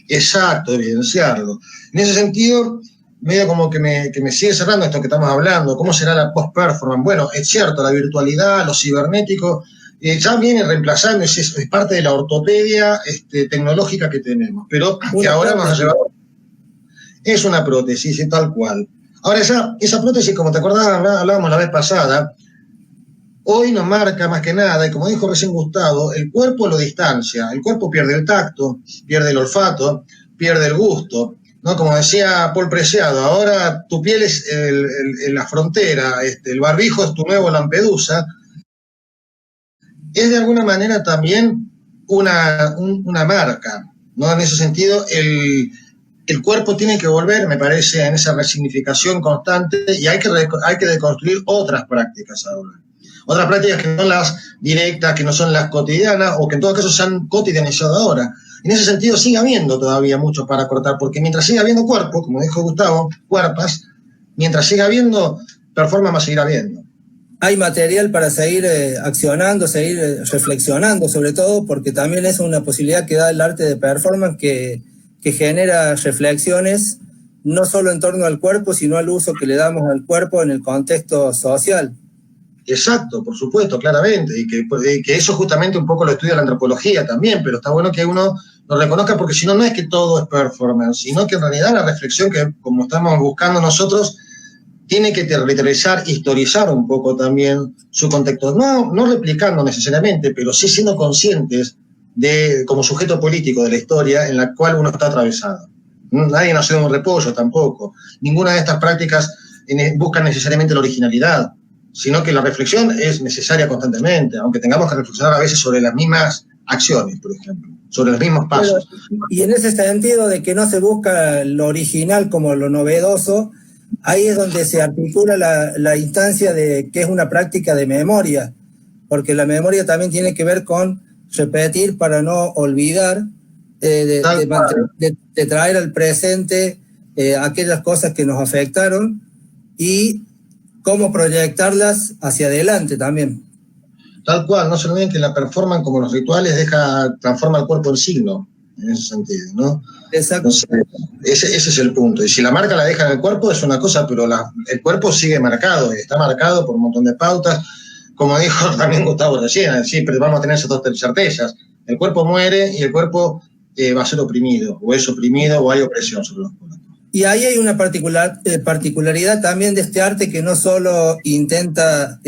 Exacto, evidenciarlo. En ese sentido, medio como que me sigue cerrando esto que estamos hablando. ¿Cómo será la post-performance? Bueno, es cierto, la virtualidad, lo cibernético, ya viene reemplazando, es parte de la ortopedia tecnológica que tenemos, pero que ahora nos ha llevado. Es una prótesis, tal cual. Ahora, esa prótesis, como te acordás, hablábamos la vez pasada, hoy nos marca más que nada, y como dijo recién Gustavo, el cuerpo lo distancia, el cuerpo pierde el tacto, pierde el olfato, pierde el gusto, ¿no? Como decía Paul Preciado, ahora tu piel es la frontera, el barbijo es tu nuevo Lampedusa. Es de alguna manera también una marca, ¿no? En ese sentido, el cuerpo tiene que volver, me parece, en esa resignificación constante, y hay que deconstruir otras prácticas ahora. Otras prácticas que no son las directas, que no son las cotidianas, o que en todo caso se han cotidianizado ahora. En ese sentido sigue habiendo todavía mucho para cortar, porque mientras siga habiendo cuerpo, como dijo Gustavo, cuerpas, mientras siga habiendo, performance va a seguir habiendo. Hay material para seguir accionando, seguir reflexionando, sobre todo porque también es una posibilidad que da el arte de performance que genera reflexiones no solo en torno al cuerpo, sino al uso que le damos al cuerpo en el contexto social. Exacto, por supuesto, claramente, y que eso justamente un poco lo estudia la antropología también, pero está bueno que uno lo reconozca porque si no, no es que todo es performance, sino que en realidad la reflexión que como estamos buscando nosotros tiene que territorializar, historizar un poco también su contexto, no replicando necesariamente, pero sí siendo conscientes de, como sujeto político de la historia en la cual uno está atravesado. Nadie nació en un repollo tampoco, ninguna de estas prácticas busca necesariamente la originalidad, sino que la reflexión es necesaria constantemente, aunque tengamos que reflexionar a veces sobre las mismas acciones, por ejemplo, sobre los mismos pasos. Pero, y en ese sentido de que no se busca lo original como lo novedoso, ahí es donde se articula la instancia de que es una práctica de memoria, porque la memoria también tiene que ver con repetir para no olvidar, de traer al presente aquellas cosas que nos afectaron y cómo proyectarlas hacia adelante también. Tal cual, no se olviden que la performance, como los rituales, transforma el cuerpo en signo, en ese sentido, ¿no? Exacto. Entonces, ese es el punto. Y si la marca la deja en el cuerpo es una cosa, pero el cuerpo sigue marcado, y está marcado por un montón de pautas. Como dijo también Gustavo recién, sí, pero vamos a tener esas dos certezas. El cuerpo muere y el cuerpo va a ser oprimido, o es oprimido, o hay opresión sobre los cuerpos. Y ahí hay una particularidad también de este arte que no solo intenta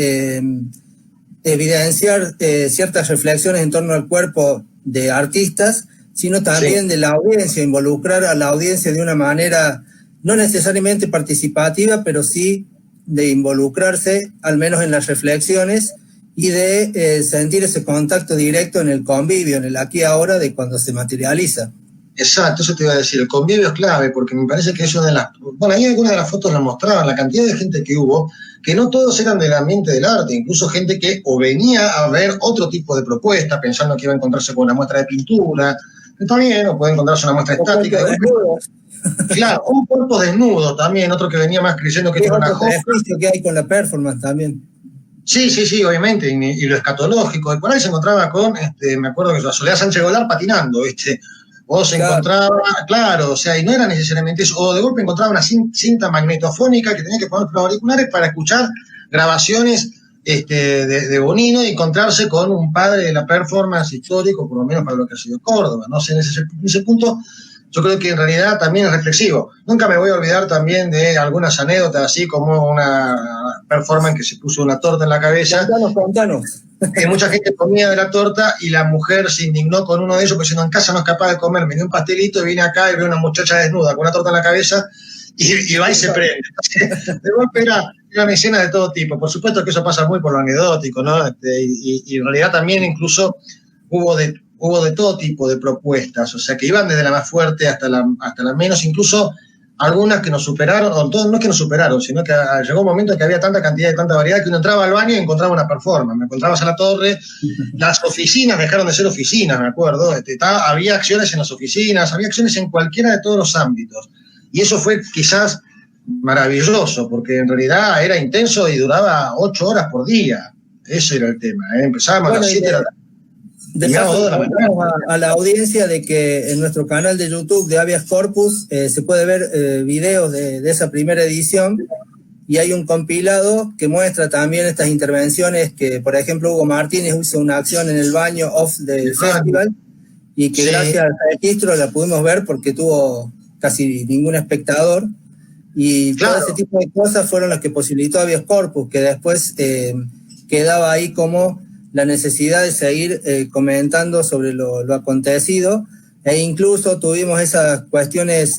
evidenciar ciertas reflexiones en torno al cuerpo de artistas, sino también de la audiencia, involucrar a la audiencia de una manera no necesariamente participativa, pero sí de involucrarse, al menos en las reflexiones, y de sentir ese contacto directo en el convivio, en el aquí y ahora de cuando se materializa. Exacto, eso te iba a decir, el convivio es clave, porque me parece que es una de las... Bueno, ahí algunas de las fotos las mostraban, la cantidad de gente que hubo, que no todos eran del ambiente del arte, incluso gente que o venía a ver otro tipo de propuesta, pensando que iba a encontrarse con una muestra de pintura, está bien, o puede encontrarse una muestra estática. Claro, un cuerpo desnudo también, otro que venía más creyendo que era una joya. Que hay con la performance también. Sí, obviamente, y lo escatológico. Y por ahí se encontraba con, me acuerdo que la Soledad Sánchez Golar patinando, o se encontraba, claro, o sea, y no era necesariamente eso, o de golpe encontraba una cinta magnetofónica que tenía que poner los auriculares para escuchar grabaciones de Bonino y encontrarse con un padre de la performance histórico, por lo menos para lo que ha sido Córdoba. No sé, en ese punto yo creo que en realidad también es reflexivo. Nunca me voy a olvidar también de algunas anécdotas, así como una performance que se puso una torta en la cabeza. Contanos. Que mucha gente comía de la torta y la mujer se indignó con uno de ellos, porque si no, en casa no es capaz de comer, me dio un pastelito y vine acá y veo una muchacha desnuda con una torta en la cabeza y va y se prende. De golpe eran escenas de todo tipo. Por supuesto que eso pasa muy por lo anecdótico, ¿no? Y en realidad también incluso hubo de todo tipo de propuestas, o sea, que iban desde la más fuerte hasta la menos, incluso algunas que nos superaron, o todo, no es que nos superaron, sino que llegó un momento en que había tanta cantidad y tanta variedad que uno entraba al baño y encontraba una performance. Me encontrabas a la torre, las oficinas dejaron de ser oficinas, me acuerdo, había acciones en las oficinas, había acciones en cualquiera de todos los ámbitos. Y eso fue quizás maravilloso, porque en realidad era intenso y duraba 8 horas por día. Ese era el tema, Empezábamos a las 7 de la tarde. A la audiencia de que en nuestro canal de YouTube de Habeas Corpus se puede ver videos de esa primera edición y hay un compilado que muestra también estas intervenciones que, por ejemplo, Hugo Martínez hizo una acción en el baño off del festival y que gracias al registro la pudimos ver porque tuvo casi ningún espectador y todo ese tipo de cosas fueron las que posibilitó Habeas Corpus, que después quedaba ahí como la necesidad de seguir comentando sobre lo acontecido, e incluso tuvimos esas cuestiones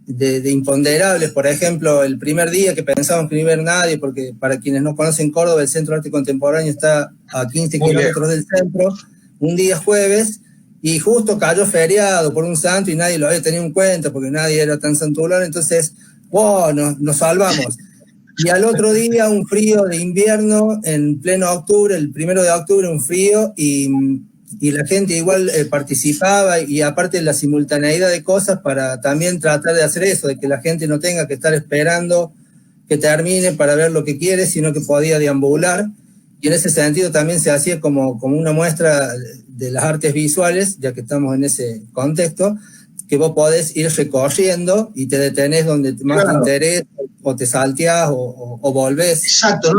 de imponderables. Por ejemplo, el primer día que pensábamos que no iba a haber nadie, porque para quienes no conocen Córdoba, el Centro de Arte Contemporáneo está a 15 kilómetros del centro, un día jueves, y justo cayó feriado por un santo y nadie lo había tenido en cuenta, porque nadie era tan santulón, entonces, nos salvamos. Y al otro día un frío de invierno, en pleno octubre, el 1 de octubre, un frío, y la gente igual participaba, y aparte de la simultaneidad de cosas para también tratar de hacer eso, de que la gente no tenga que estar esperando que termine para ver lo que quiere, sino que podía deambular, y en ese sentido también se hacía como una muestra de las artes visuales, ya que estamos en ese contexto, que vos podés ir recorriendo y te detenés donde más te interesa, o te salteás o volvés. Exacto,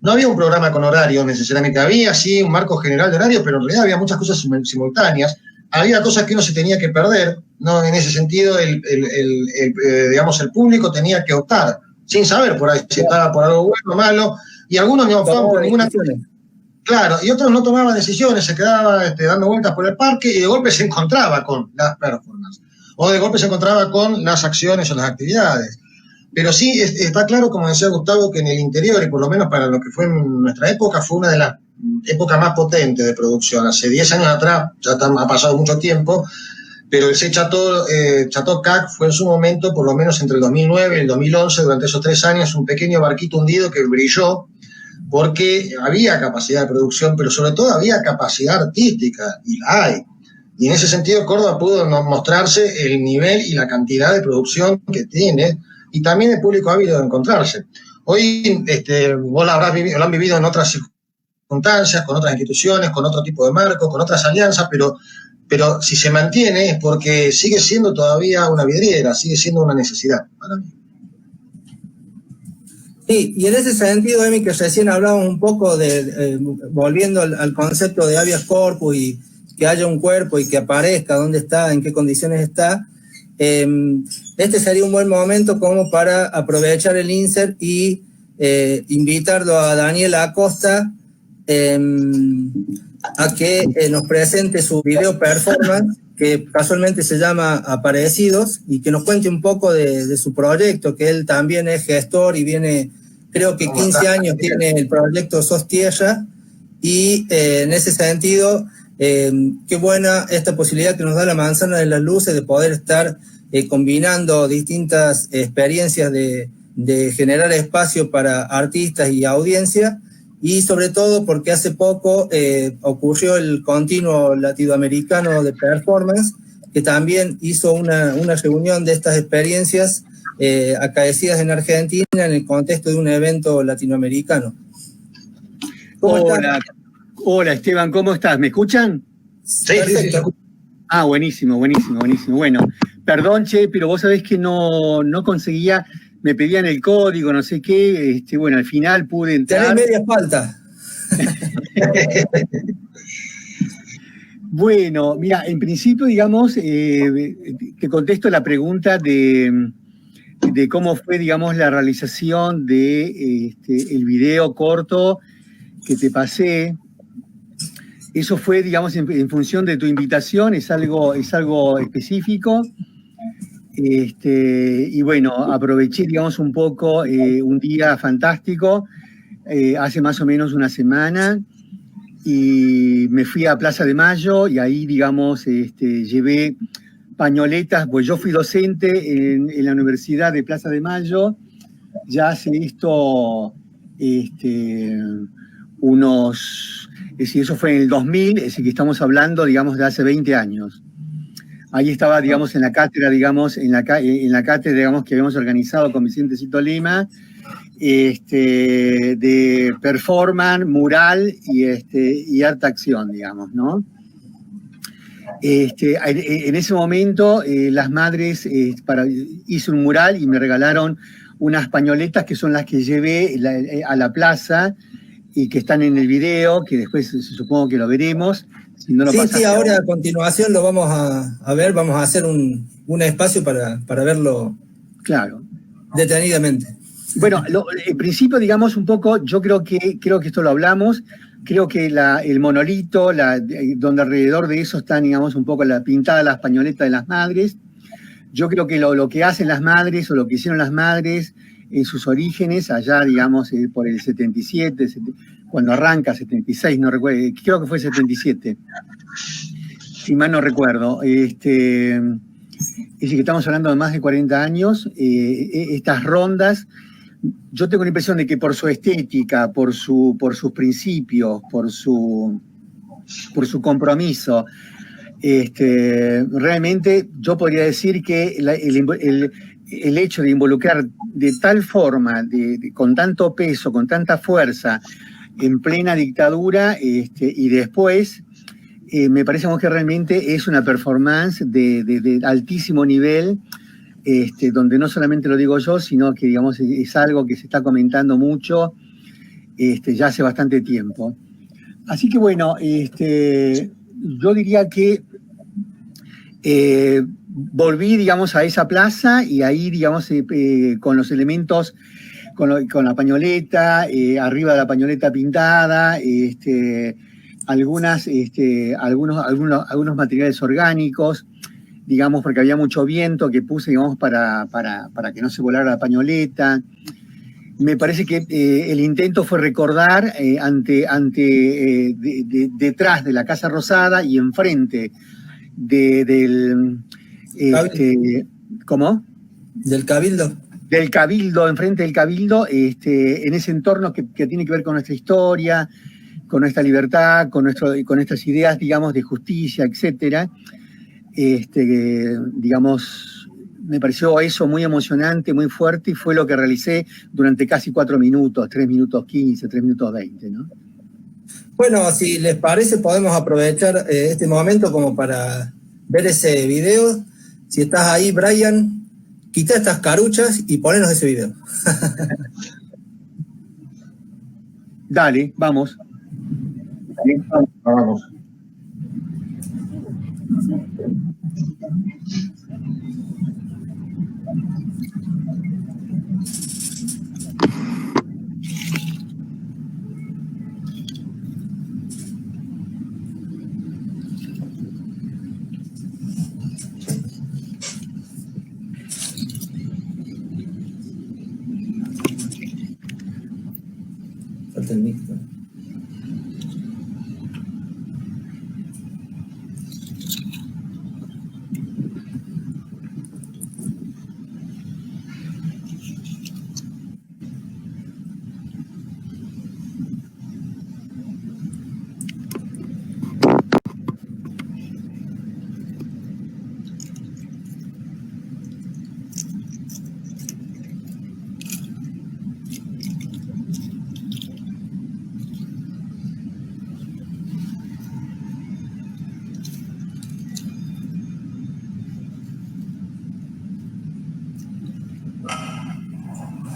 no había un programa con horario necesariamente, había sí un marco general de horario, pero en realidad había muchas cosas simultáneas, había cosas que uno se tenía que perder, ¿no? En ese sentido, digamos, el público tenía que optar, sin saber por ahí si estaba por algo bueno o malo, y algunos no optaban por ninguna. Claro, y otros no tomaban decisiones, se quedaban dando vueltas por el parque y de golpe se encontraba con las performances, o de golpe se encontraba con las acciones o las actividades. Pero sí está claro, como decía Gustavo, que en el interior, y por lo menos para lo que fue en nuestra época, fue una de las épocas más potentes de producción. Hace 10 años atrás, ya ha pasado mucho tiempo, pero el Chateau CAC fue en su momento, por lo menos entre el 2009 y el 2011, durante esos 3 años, un pequeño barquito hundido que brilló, porque había capacidad de producción, pero sobre todo había capacidad artística, y la hay. Y en ese sentido Córdoba pudo mostrarse el nivel y la cantidad de producción que tiene, y también el público ávido de encontrarse. Hoy vos lo han vivido en otras circunstancias, con otras instituciones, con otro tipo de marco, con otras alianzas, pero si se mantiene es porque sigue siendo todavía una vidriera, sigue siendo una necesidad para mí. Sí, y en ese sentido, Emi, que recién hablábamos un poco volviendo al concepto de habeas corpus y que haya un cuerpo y que aparezca dónde está, en qué condiciones está, este sería un buen momento como para aprovechar el insert y invitarlo a Daniel Acosta a que nos presente su video performance, que casualmente se llama Aparecidos, y que nos cuente un poco de su proyecto, que él también es gestor y viene, creo que 15 años tiene el proyecto Sos Tierra, y en ese sentido, qué buena esta posibilidad que nos da la Manzana de las Luces de poder estar combinando distintas experiencias de generar espacio para artistas y audiencia, y sobre todo porque hace poco ocurrió el Continuo Latinoamericano de Performance, que también hizo una reunión de estas experiencias acaecidas en Argentina en el contexto de un evento latinoamericano. Hola Esteban, ¿cómo estás? ¿Me escuchan? Sí, perfecto. Sí. Ah, buenísimo. Bueno, perdón, che, pero vos sabés que no conseguía, me pedían el código, no sé qué, bueno, al final pude entrar. Tenés media falta. Bueno, mira, en principio, digamos, te contesto la pregunta de cómo fue, digamos, la realización de el video corto que te pasé. Eso fue, digamos, en función de tu invitación, es algo específico. Y bueno, aproveché, digamos, un poco un día fantástico, hace más o menos una semana, y me fui a Plaza de Mayo y ahí, digamos, llevé pañoletas, pues yo fui docente en la Universidad de Plaza de Mayo, ya hace esto es decir, eso fue en el 2000, es decir, que estamos hablando, digamos, de hace 20 años. Ahí estaba, digamos, en la cátedra, digamos, en la cátedra, digamos, que habíamos organizado con Vicente Cito Lima, de performance, mural y arte acción, digamos, ¿no? En ese momento, las madres hice un mural y me regalaron unas pañoletas que son las que llevé a la plaza y que están en el video, que después supongo que lo veremos. Si no lo sí, ahora a continuación lo vamos a ver, vamos a hacer un espacio para verlo, claro, detenidamente. Bueno, en principio, digamos, un poco, yo creo que esto lo hablamos, creo que el monolito, donde alrededor de eso están, digamos, un poco pintadas las pañoletas de las madres. Yo creo que lo que hacen las madres, o lo que hicieron las madres en sus orígenes, allá, digamos, por el 77, cuando arranca, 76, no recuerdo, creo que fue 77, si mal no recuerdo. Es decir, que estamos hablando de más de 40 años, estas rondas. Yo tengo la impresión de que por su estética, por sus principios, por su compromiso, realmente yo podría decir que el hecho de involucrar de tal forma, con tanto peso, con tanta fuerza, en plena dictadura, y después me parece que realmente es una performance de altísimo nivel, donde no solamente lo digo yo, sino que, digamos, es algo que se está comentando mucho ya hace bastante tiempo. Así que, bueno, yo diría que volví, digamos, a esa plaza y ahí, digamos, con los elementos, con la pañoleta, arriba de la pañoleta pintada, algunos materiales orgánicos, digamos, porque había mucho viento que puse, digamos, para que no se volara la pañoleta. Me parece que el intento fue recordar detrás de la Casa Rosada y enfrente del... ¿Cómo? Del Cabildo. Del Cabildo, enfrente del Cabildo, en ese entorno que tiene que ver con nuestra historia, con nuestra libertad, con estas ideas, digamos, de justicia, etcétera. Digamos, me pareció eso muy emocionante, muy fuerte, y fue lo que realicé durante casi 4 minutos, 3 minutos 15, 3 minutos 20, ¿no? Bueno, si les parece, podemos aprovechar este momento como para ver ese video. Si estás ahí, Brian, quita estas caruchas y ponenos ese video. Dale, vamos. Vamos. Falta el micro.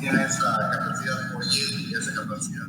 Tiene esa capacidad de morir y esa capacidad.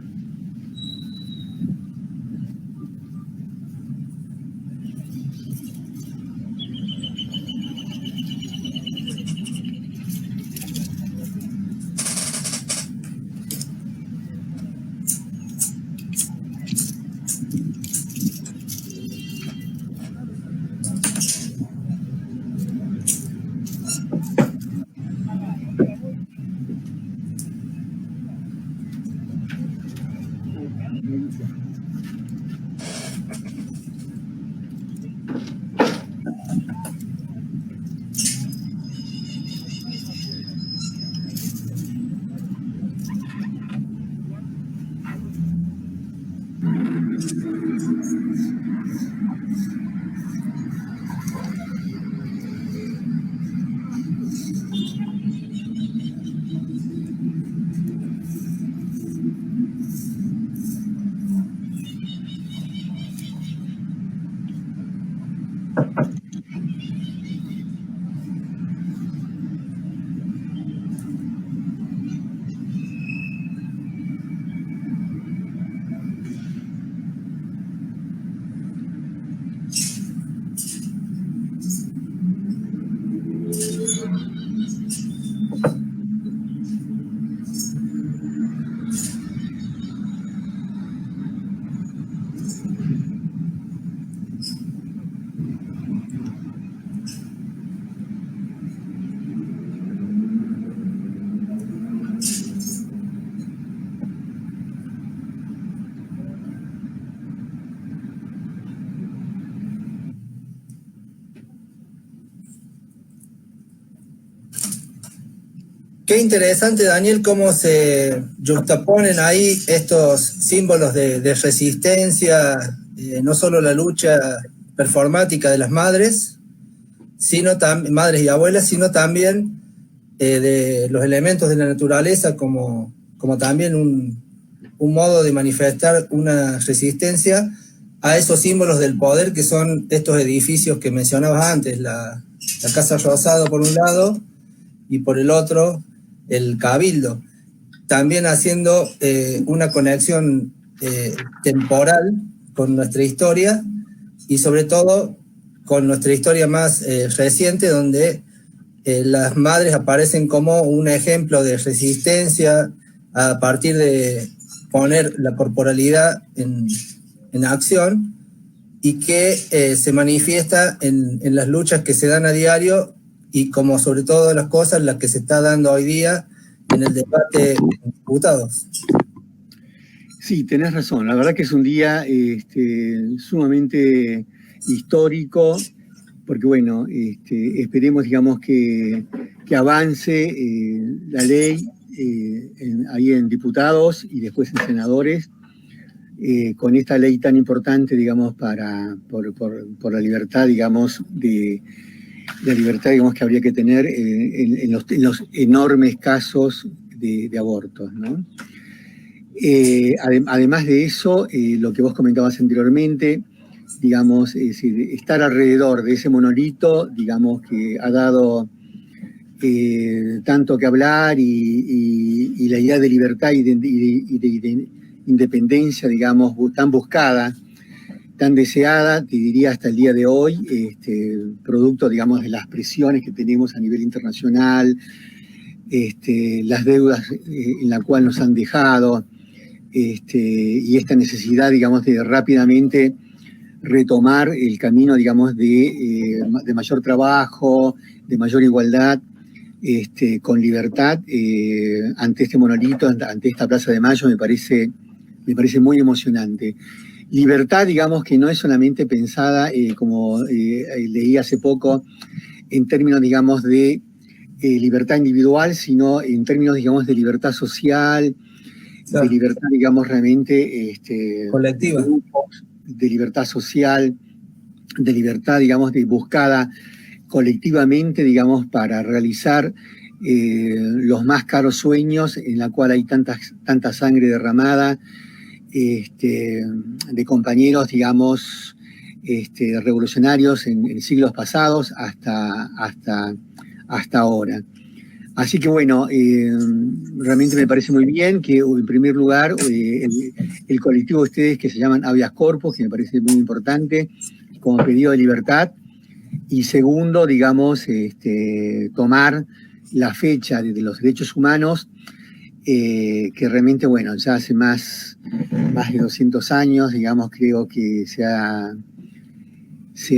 Qué interesante, Daniel, cómo se juxtaponen ahí estos símbolos de resistencia, no solo la lucha performática de las madres, madres y abuelas, sino también de los elementos de la naturaleza como también un modo de manifestar una resistencia a esos símbolos del poder que son estos edificios que mencionabas antes, la Casa Rosada por un lado y por el otro el Cabildo. También haciendo una conexión temporal con nuestra historia y sobre todo con nuestra historia más reciente, donde las madres aparecen como un ejemplo de resistencia a partir de poner la corporalidad en acción y que se manifiesta en las luchas que se dan a diario y como sobre todo las cosas las que se está dando hoy día en el debate en diputados. Sí, tenés razón. La verdad que es un día sumamente histórico, porque bueno, esperemos, digamos, que avance la ley ahí en diputados y después en senadores, con esta ley tan importante, digamos, por la libertad, digamos, la libertad, digamos, que habría que tener en los enormes casos de abortos, ¿no? Además de eso, lo que vos comentabas anteriormente, digamos, es decir, estar alrededor de ese monolito, digamos, que ha dado tanto que hablar y la idea de libertad y de independencia, digamos, tan buscada, tan deseada, te diría hasta el día de hoy, producto, digamos, de las presiones que tenemos a nivel internacional, las deudas en la cual nos han dejado, y esta necesidad, digamos, de rápidamente retomar el camino, digamos, de mayor trabajo, de mayor igualdad, con libertad, ante este monolito, ante esta Plaza de Mayo, me parece muy emocionante. Libertad, digamos, que no es solamente pensada, como leí hace poco, en términos, digamos, de libertad individual, sino en términos, digamos, de libertad social, de libertad, digamos, realmente colectiva, de libertad social, de libertad, digamos, de buscada colectivamente, digamos, para realizar los más caros sueños en la cual hay tanta sangre derramada, de compañeros, digamos, revolucionarios en siglos pasados hasta ahora. Así que bueno, realmente me parece muy bien que en primer lugar el colectivo de ustedes que se llaman Habeas Corpus, que me parece muy importante, como pedido de libertad, y segundo, digamos, tomar la fecha de los derechos humanos, que realmente, bueno, ya hace más de 200 años, digamos, creo que se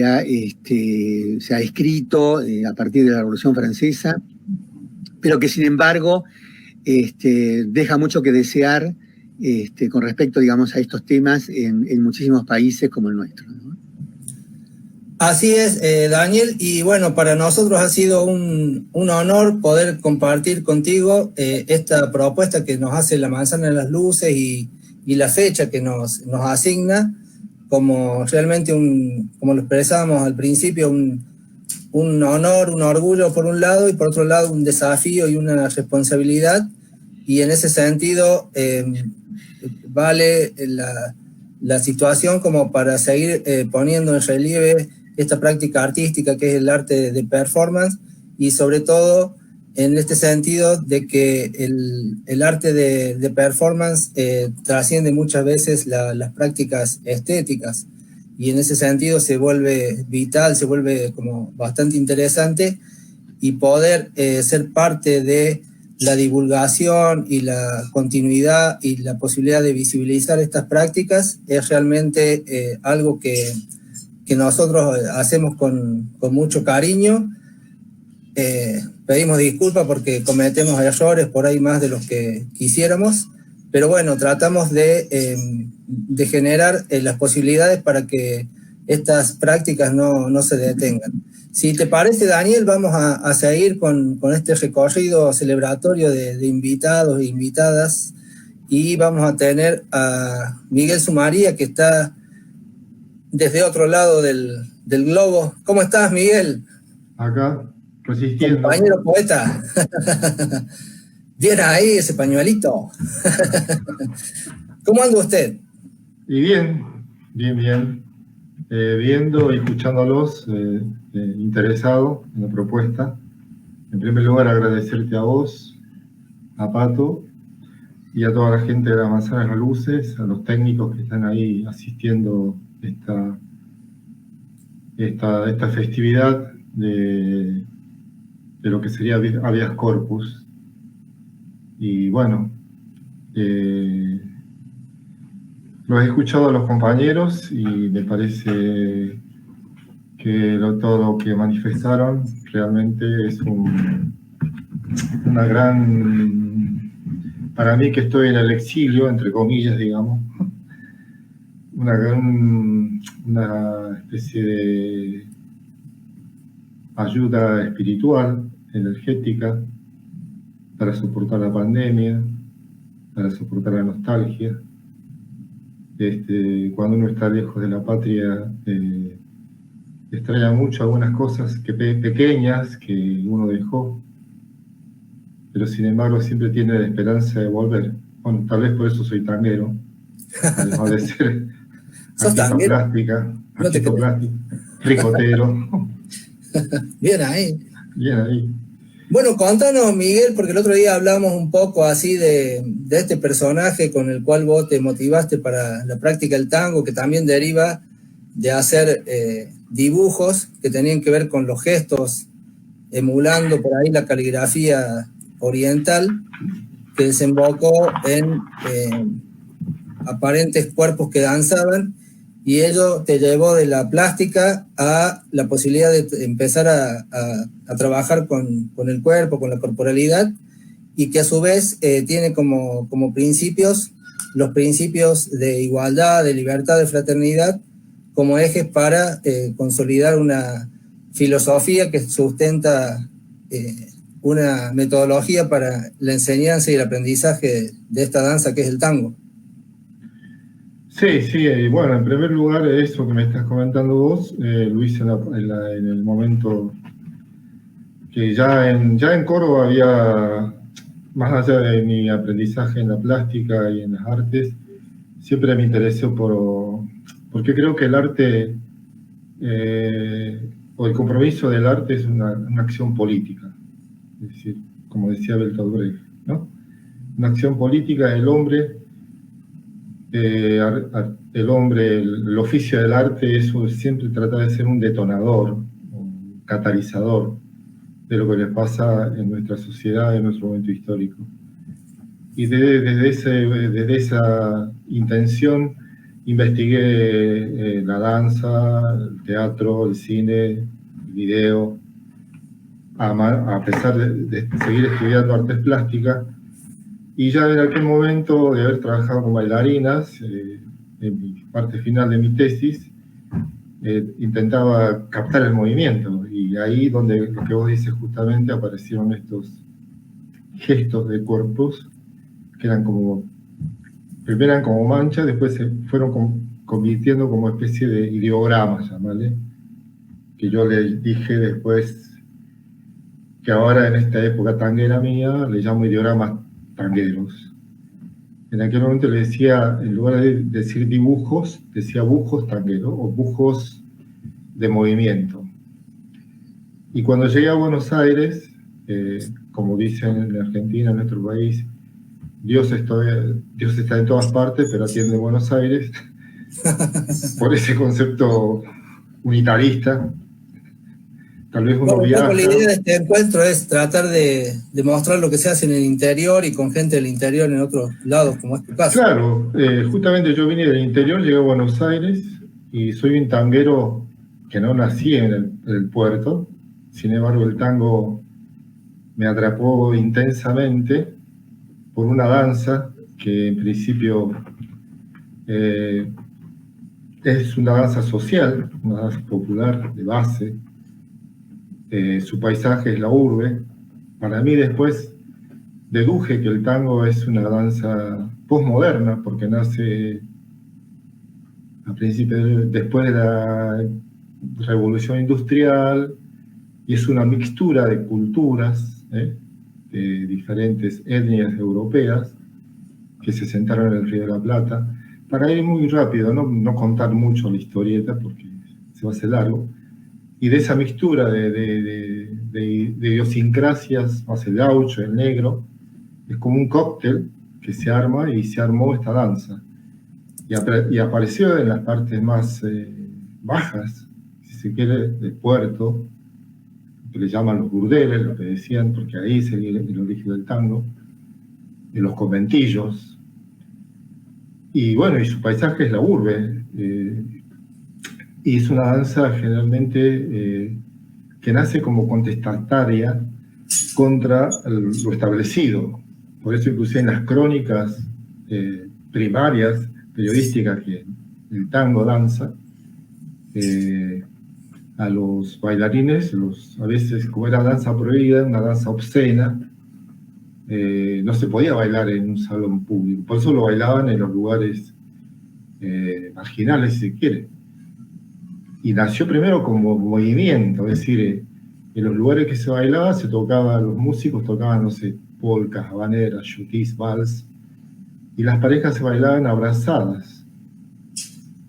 ha escrito a partir de la Revolución Francesa, pero que sin embargo deja mucho que desear con respecto, digamos, a estos temas en muchísimos países como el nuestro, ¿no? Así es, Daniel, y bueno, para nosotros ha sido un honor poder compartir contigo esta propuesta que nos hace la Manzana de las Luces y la fecha que nos asigna, como realmente como lo expresábamos al principio, un honor, un orgullo por un lado, y por otro lado un desafío y una responsabilidad, y en ese sentido vale la situación como para seguir poniendo en relieve esta práctica artística que es el arte de performance, y sobre todo en este sentido de que el arte de performance trasciende muchas veces las prácticas estéticas, y en ese sentido se vuelve vital, se vuelve como bastante interesante, y poder ser parte de la divulgación y la continuidad y la posibilidad de visibilizar estas prácticas es realmente algo que nosotros hacemos con mucho cariño. Pedimos disculpas porque cometemos errores por ahí más de los que quisiéramos, pero bueno, tratamos de generar las posibilidades para que estas prácticas no se detengan. Si te parece, Daniel, vamos a seguir con este recorrido celebratorio de invitados e invitadas, y vamos a tener a Miguel Sumaría, que está desde otro lado del globo. ¿Cómo estás, Miguel? Acá, resistiendo. Compañero poeta. Bien ahí ese pañuelito. ¿Cómo anda usted? Y bien, Bien, bien. Viendo y escuchándolos, interesado en la propuesta. En primer lugar, agradecerte a vos, a Pato, y a toda la gente de la Manzana de las Luces, a los técnicos que están ahí asistiendo esta festividad de lo que sería Habeas Corpus. Y bueno, los he escuchado a los compañeros y me parece que todo lo que manifestaron realmente es una gran, para mí que estoy en el exilio, entre comillas, digamos, una especie de ayuda espiritual, energética, para soportar la pandemia, para soportar la nostalgia. Cuando uno está lejos de la patria, extraña mucho algunas cosas pequeñas que uno dejó, pero sin embargo siempre tiene la esperanza de volver. Bueno, tal vez por eso soy tanguero, además de ser artista plástica, ricotero. Bien ahí. Bien ahí. Bueno, contanos, Miguel, porque el otro día hablamos un poco así de este personaje con el cual vos te motivaste para la práctica del tango, que también deriva de hacer dibujos que tenían que ver con los gestos, emulando por ahí la caligrafía oriental, que desembocó en aparentes cuerpos que danzaban, y ello te llevó de la plástica a la posibilidad de empezar a trabajar con el cuerpo, con la corporalidad, y que a su vez tiene como principios los principios de igualdad, de libertad, de fraternidad, como ejes para consolidar una filosofía que sustenta una metodología para la enseñanza y el aprendizaje de esta danza que es el tango. Sí, bueno, en primer lugar, eso que me estás comentando vos, lo hice en el momento que ya en Córdoba había, más allá de mi aprendizaje en la plástica y en las artes, siempre me interesó porque creo que el arte, o el compromiso del arte es una acción política, es decir, como decía Bertolt Brecht, ¿no? Una acción política del hombre. El oficio del arte siempre trata de ser un detonador, un catalizador de lo que les pasa en nuestra sociedad, en nuestro momento histórico. Y desde esa intención investigué la danza, el teatro, el cine, el video, a pesar de seguir estudiando artes plásticas. Y ya en aquel momento de haber trabajado con bailarinas, en mi parte final de mi tesis, intentaba captar el movimiento. Y ahí donde lo que vos dices justamente aparecieron estos gestos de cuerpos, que primero eran como manchas, después se fueron convirtiendo como especie de ideogramas, ¿vale? Que yo le dije después, que ahora en esta época tanguera mía, le llamo ideogramas tangueros. En aquel momento le decía, en lugar de decir dibujos, decía bujos tangueros o bujos de movimiento. Y cuando llegué a Buenos Aires, como dicen en Argentina, en nuestro país, Dios está en todas partes, pero atiende Buenos Aires, por ese concepto unitarista. Tal vez uno viaja. La idea de este encuentro es tratar de mostrar lo que se hace en el interior y con gente del interior en otros lados, como es tu caso. Claro, justamente yo vine del interior, llegué a Buenos Aires y soy un tanguero que no nací en el puerto. Sin embargo, el tango me atrapó intensamente por una danza que en principio es una danza social, una danza popular de base. Su paisaje es la urbe. Para mí después deduje que el tango es una danza postmoderna, porque nace después de la revolución industrial, y es una mixtura de culturas, de diferentes etnias europeas que se sentaron en el Río de la Plata. para ir muy rápido, no contar mucho la historieta porque se va a hacer largo, y de esa mixtura de idiosincrasias, más el gaucho, el negro, es como un cóctel que se arma y se armó esta danza. Y apareció en las partes más bajas, si se quiere, del puerto, que le llaman los burdeles, lo que decían, porque ahí se viene el origen del tango, de los conventillos. Y bueno, y su paisaje es la urbe. Y es una danza generalmente que nace como contestataria contra lo establecido. Por eso inclusive en las crónicas primarias, periodísticas que el tango danza, a los bailarines, a veces como era danza prohibida, una danza obscena, no se podía bailar en un salón público. Por eso lo bailaban en los lugares marginales, si se quiere. Y nació primero como movimiento, es decir, en los lugares que se bailaba, los músicos tocaban, no sé, polcas, habaneras, chutís, vals, y las parejas se bailaban abrazadas,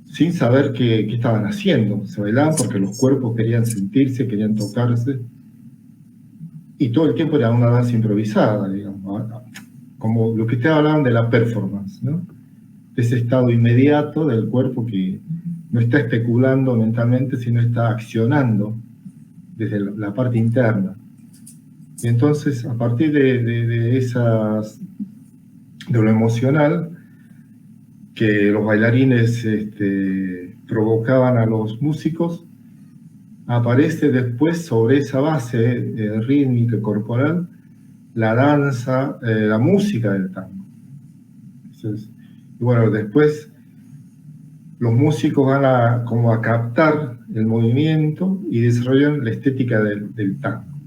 sin saber qué estaban haciendo. Se bailaban porque los cuerpos querían sentirse, querían tocarse, y todo el tiempo era una danza improvisada, digamos, como lo que ustedes hablaban de la performance, ¿no? Ese estado inmediato del cuerpo que no está especulando mentalmente, sino está accionando desde la parte interna. Y entonces, a partir de lo emocional, que los bailarines provocaban a los músicos, aparece después sobre esa base rítmica y corporal la danza, la música del tango. Entonces, y bueno, después los músicos van a captar el movimiento y desarrollan la estética del tango.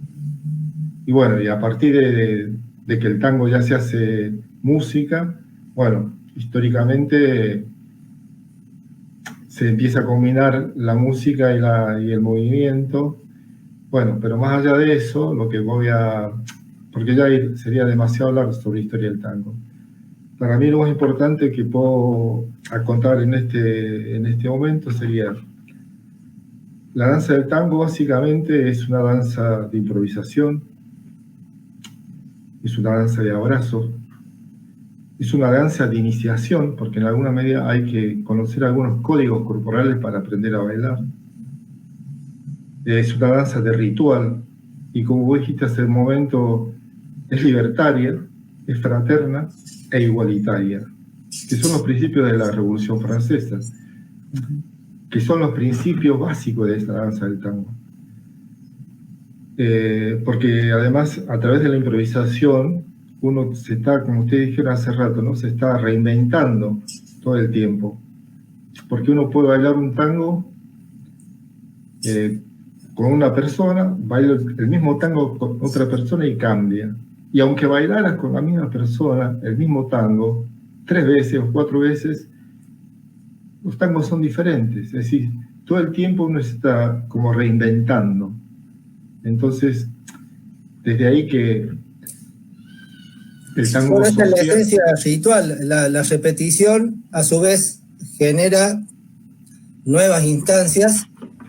Y bueno, y a partir de que el tango ya se hace música, bueno, históricamente se empieza a combinar la música y el movimiento. Bueno, pero más allá de eso, lo que porque ya sería demasiado hablar sobre la historia del tango. Para mí lo más importante que puedo contar en este momento sería: la danza del tango básicamente es una danza de improvisación, es una danza de abrazo, es una danza de iniciación, porque en alguna medida hay que conocer algunos códigos corporales para aprender a bailar. Es una danza de ritual, y como vos dijiste hace un momento, es libertaria, es fraterna e igualitaria, que son los principios de la Revolución Francesa, que son los principios básicos de esta danza del tango. Porque además, a través de la improvisación, uno se está, como ustedes dijeron hace rato, ¿no? Se está reinventando todo el tiempo. Porque uno puede bailar un tango con una persona, baila el mismo tango con otra persona y cambia. Y aunque bailaras con la misma persona el mismo tango 3 veces o 4 veces, los tangos son diferentes. Es decir, todo el tiempo uno está como reinventando. Entonces, desde ahí que el tango... Esta es la esencia ritual. La repetición, a su vez, genera nuevas instancias.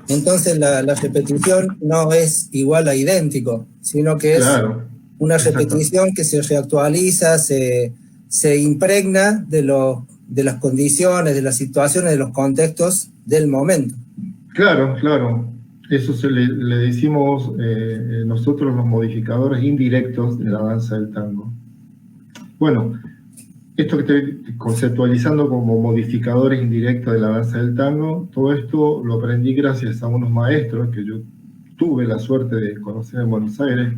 Entonces, la repetición no es igual a idéntico, sino que es... Claro. Una repetición que se reactualiza, se impregna de las condiciones, de las situaciones, de los contextos del momento. Claro, claro. Eso le decimos nosotros los modificadores indirectos de la danza del tango. Bueno, esto que estoy conceptualizando como modificadores indirectos de la danza del tango, todo esto lo aprendí gracias a unos maestros que yo tuve la suerte de conocer en Buenos Aires,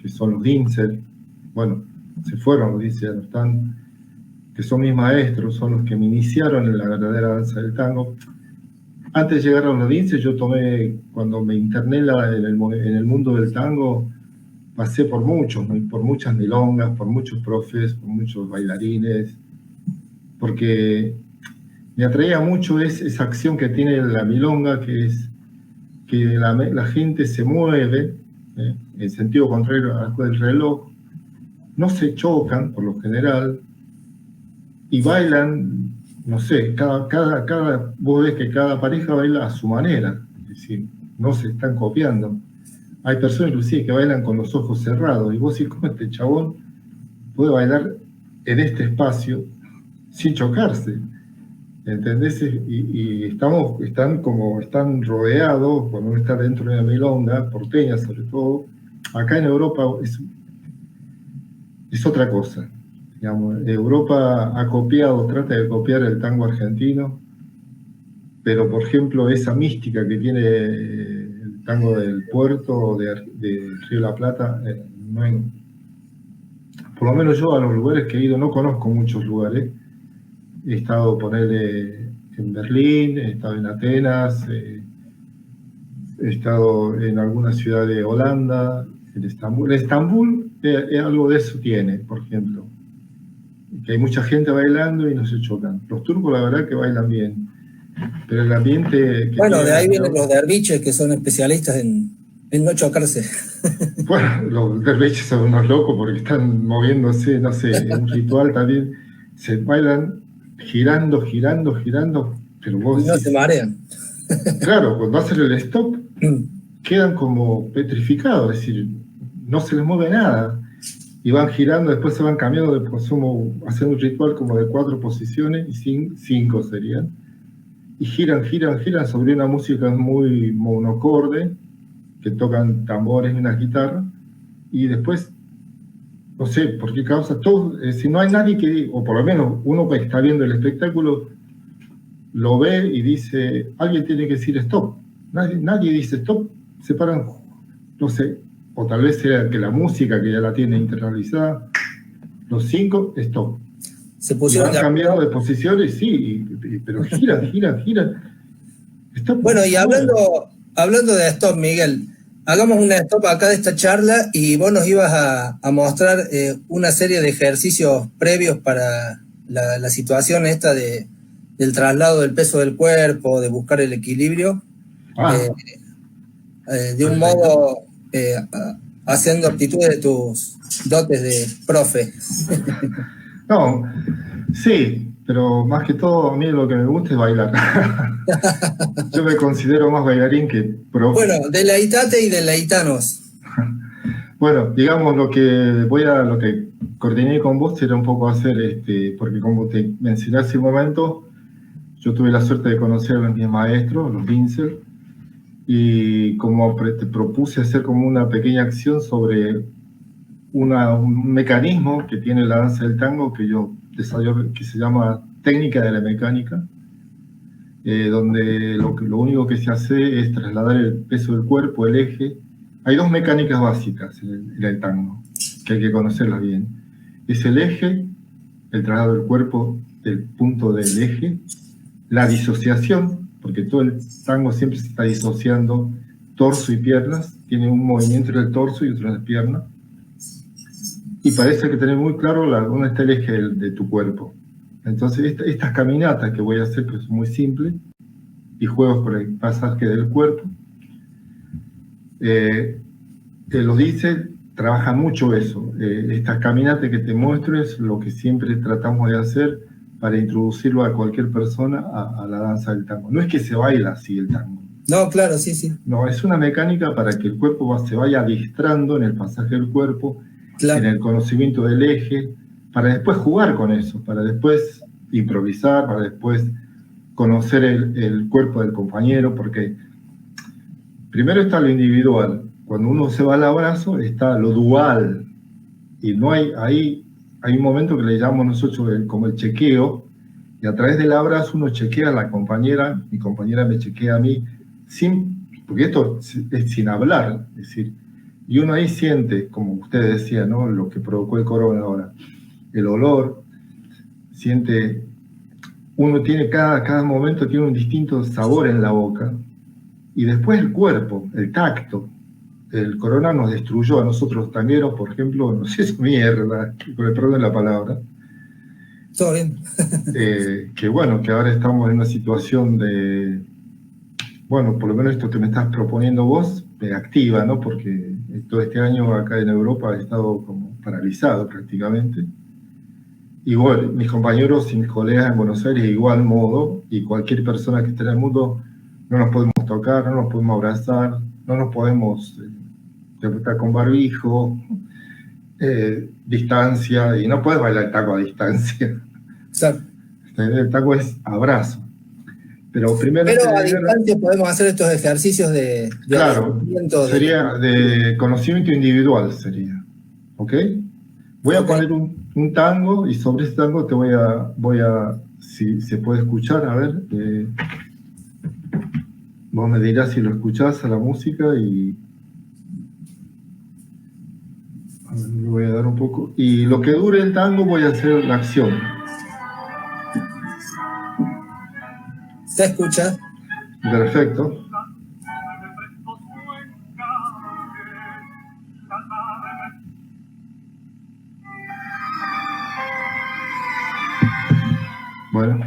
que son los Dinzel. Bueno, se fueron los Dinzel, no están, que son mis maestros, son los que me iniciaron en la verdadera danza del tango. Antes de llegar a los Dinzel, yo cuando me interné en el mundo del tango, pasé por muchas milongas, por muchos profes, por muchos bailarines, porque me atraía mucho esa acción que tiene la milonga, que es que la gente se mueve, en sentido contrario al reloj, no se chocan por lo general y bailan no sé, vos ves que cada pareja baila a su manera, es decir, no se están copiando. Hay personas inclusive que bailan con los ojos cerrados, y vos decís, ¿cómo este chabón puede bailar en este espacio sin chocarse? ¿Entendés? Y están rodeados, cuando uno está dentro de una milonga, porteña sobre todo. Acá en Europa es otra cosa. Digamos, Europa trata de copiar el tango argentino, pero por ejemplo esa mística que tiene el tango del puerto de Río de la Plata, por lo menos yo a los lugares que he ido no conozco muchos lugares. He estado, ponerle, en Berlín, he estado en Atenas, he estado en alguna ciudad de Holanda, en Estambul. Estambul algo de eso tiene, por ejemplo, que hay mucha gente bailando y no se chocan. Los turcos la verdad que bailan bien, pero el ambiente... Bueno, de ahí vienen los derviches que son especialistas en no chocarse. Bueno, los derviches son unos locos porque están moviéndose, no sé, en un ritual también, se bailan girando, pero vos... Y no se marean. Claro, cuando hacen el stop, quedan como petrificados, es decir, no se les mueve nada. Y van girando, después se van cambiando, después haciendo un ritual como de 4 posiciones, y 5 serían. Y giran sobre una música muy monocorde, que tocan tambores y una guitarra, y después, no sé por qué causa, si no hay nadie que, o por lo menos uno que está viendo el espectáculo, lo ve y dice, alguien tiene que decir stop. Nadie dice stop, se paran, no sé, o tal vez sea que la música que ya la tiene internalizada, los 5, stop. Se pusieron van cambiando de posiciones, sí, pero giran. Stop. Bueno, y hablando de stop, Miguel, hagamos una stop acá de esta charla y vos nos ibas a mostrar una serie de ejercicios previos para la situación esta del traslado del peso del cuerpo, de buscar el equilibrio, de un modo haciendo aptitudes de tus dotes de profe. No, sí, pero más que todo a mí lo que me gusta es bailar. Yo me considero más bailarín que profe. Bueno, deleitate y deleitanos. Bueno, digamos lo que coordiné con vos era un poco hacer, porque como te mencioné hace un momento, yo tuve la suerte de conocer a mis maestros, los Binzel, y como te propuse hacer como una pequeña acción sobre un mecanismo que tiene la danza del tango que yo desarrollé, que se llama técnica de la mecánica, donde lo único que se hace es trasladar el peso del cuerpo, el eje. Hay 2 mecánicas básicas en el tango, que hay que conocerlas bien. Es el eje, el traslado del cuerpo del punto del eje, la disociación, porque todo el tango siempre se está disociando torso y piernas, tiene un movimiento entre el torso y otro en la pierna, y parece que tener muy claro dónde está el eje de tu cuerpo. Entonces estas caminatas que voy a hacer, que son muy simples, y juegos por el pasaje del cuerpo, los dice, trabaja mucho eso. Estas caminatas que te muestro es lo que siempre tratamos de hacer para introducirlo a cualquier persona a la danza del tango. No es que se baila así el tango. No, claro, sí. No, es una mecánica para que el cuerpo se vaya adiestrando en el pasaje del cuerpo, claro, en el conocimiento del eje, para después jugar con eso, para después improvisar, para después conocer el cuerpo del compañero, porque primero está lo individual. Cuando uno se va al abrazo está lo dual, y no hay un momento que le llamamos nosotros como el chequeo, y a través del abrazo uno chequea a la compañera, mi compañera me chequea a mí, porque esto es sin hablar, es decir, y uno ahí siente, como ustedes decían, ¿no? Lo que provocó el corona ahora, el olor, siente, uno tiene cada momento tiene un distinto sabor en la boca, y después el cuerpo, el tacto. El corona nos destruyó a nosotros tangueros, por ejemplo, no sé, es mierda, con el perdón de la palabra. Todo bien. Que bueno, que ahora estamos en una situación de, bueno, por lo menos esto que me estás proponiendo vos, me activa, ¿no? Porque todo este año acá en Europa he estado como paralizado prácticamente. igual, mis compañeros y mis colegas en Buenos Aires, de igual modo, y cualquier persona que esté en el mundo, no nos podemos tocar, no nos podemos abrazar, no nos podemos estar con barbijo, distancia, y no puedes bailar el taco a distancia. Exacto. El taco es abrazo. Pero primero... Pero a distancia podemos hacer estos ejercicios de claro, sería de conocimiento individual, sería. ¿Ok? Voy a poner un tango, y sobre ese tango te voy a si se puede escuchar, a ver. Vos me dirás si lo escuchás a la música y... A ver, le voy a dar un poco. Y lo que dure el tango voy a hacer la acción. ¿Se escucha? Perfecto. Bueno.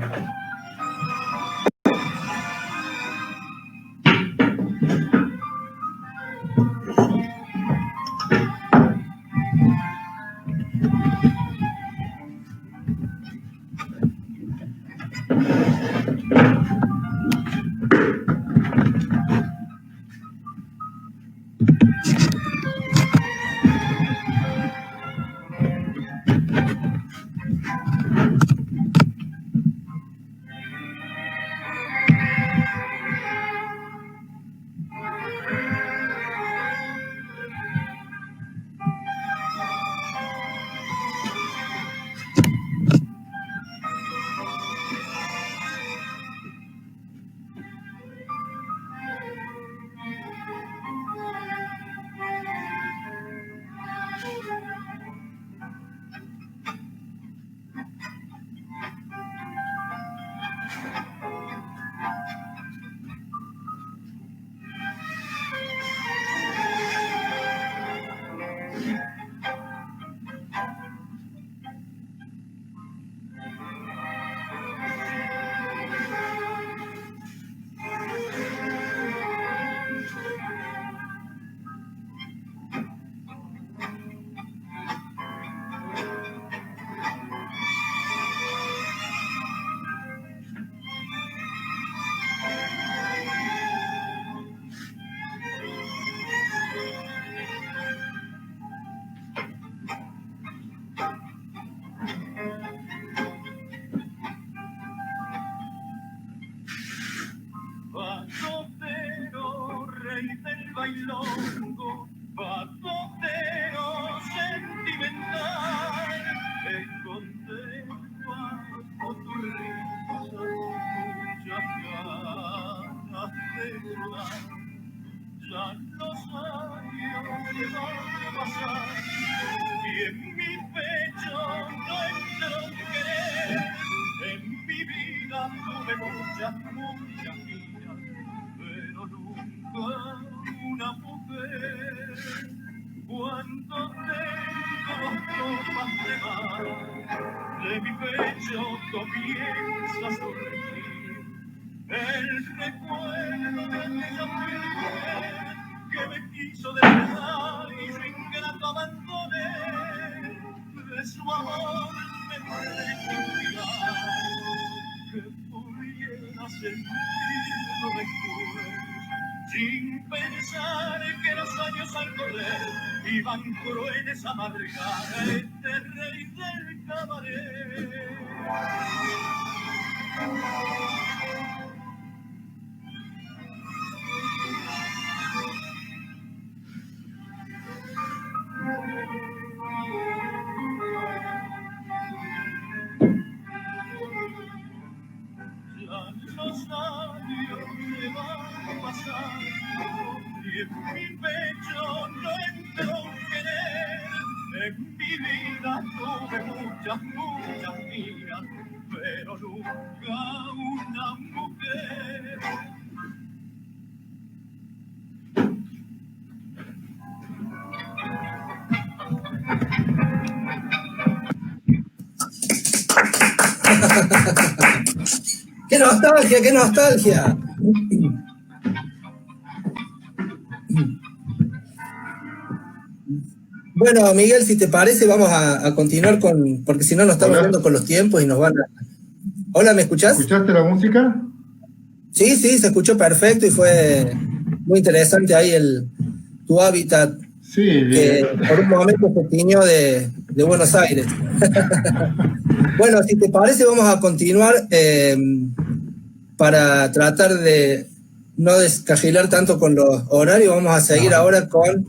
bailongo, patoteo sentimental, esconde bajo tu risa muchas ganas de volar. Ya los años se van a pasar y en mi pecho no entró un querer. En mi vida tuve muchas vidas, pero nunca una mujer. Cuando tengo los copas de mar, de mi pecho comienza a surgir el recuerdo de aquella mujer que me quiso de verdad y yo ingrato abandoné. De su amor me entregué, que pudiera sentirlo después, sin pensar que los años al correr iban crueles a amargar a este rey del cabaret. Los años se van a pasar y en mi pecho no entró un querer. En mi vida tuve muchas vidas, pero nunca una mujer. ¡Qué nostalgia, qué nostalgia! Bueno, Miguel, si te parece, vamos a continuar porque si no nos estamos viendo con los tiempos y nos van a... Hola, ¿me escuchás? ¿Escuchaste la música? Sí, se escuchó perfecto y fue muy interesante ahí tu hábitat, Sí, que por un momento se tiñó de Buenos Aires. Bueno, si te parece, vamos a continuar para tratar de no descarrilar tanto con los horarios. Vamos a seguir ahora con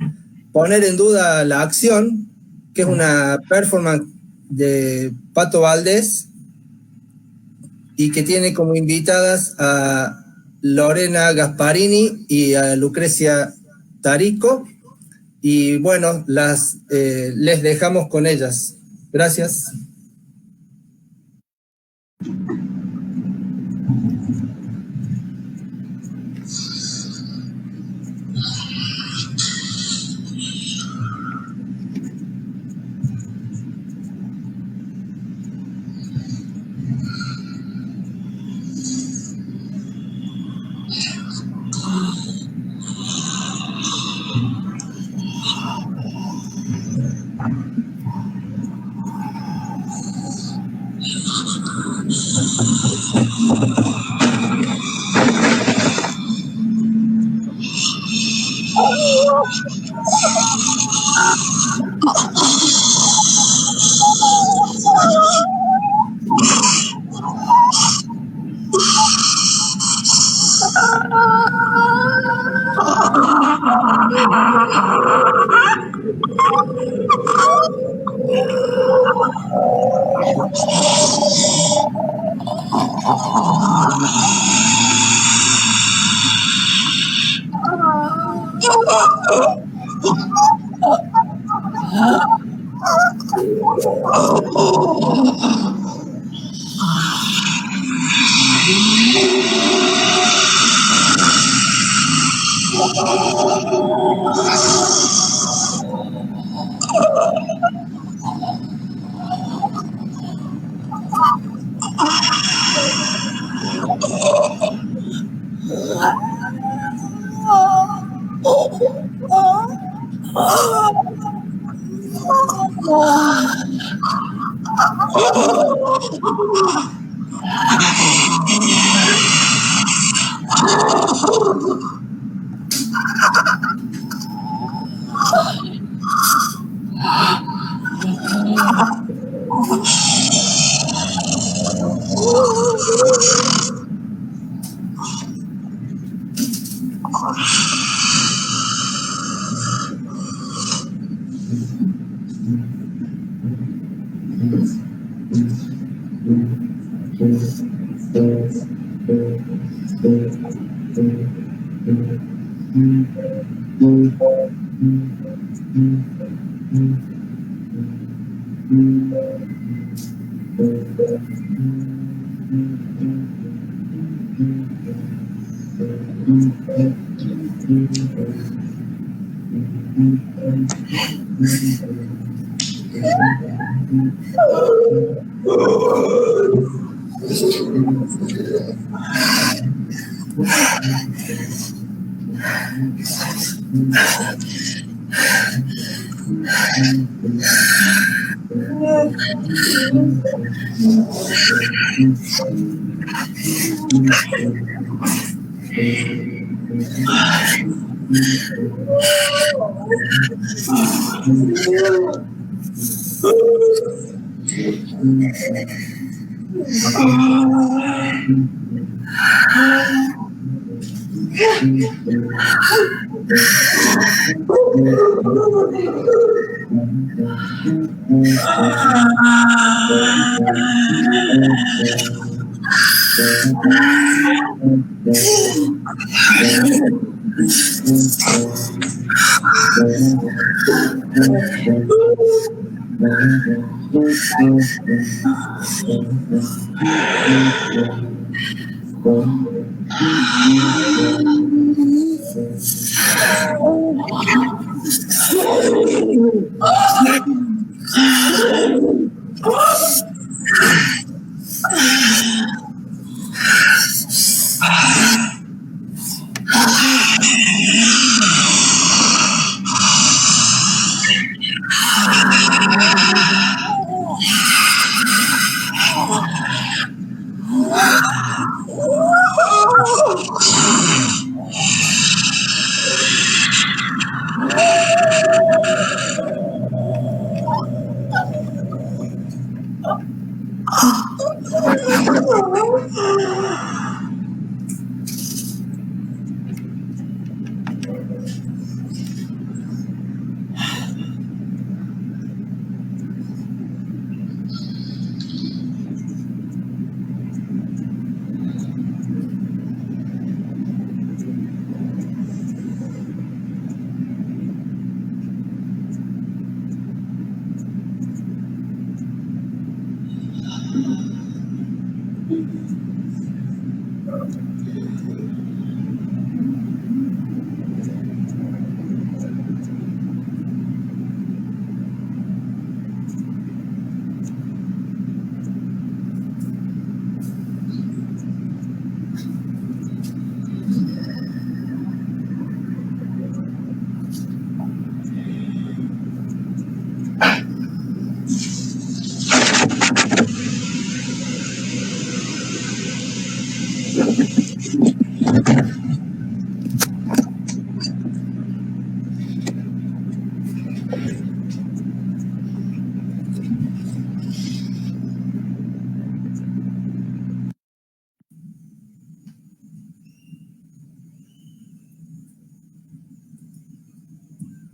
Poner en Duda la Acción, que es una performance de Pato Valdés y que tiene como invitadas a Lorena Gasparini y a Lucrecia Tarico. Y bueno, les dejamos con ellas. Gracias.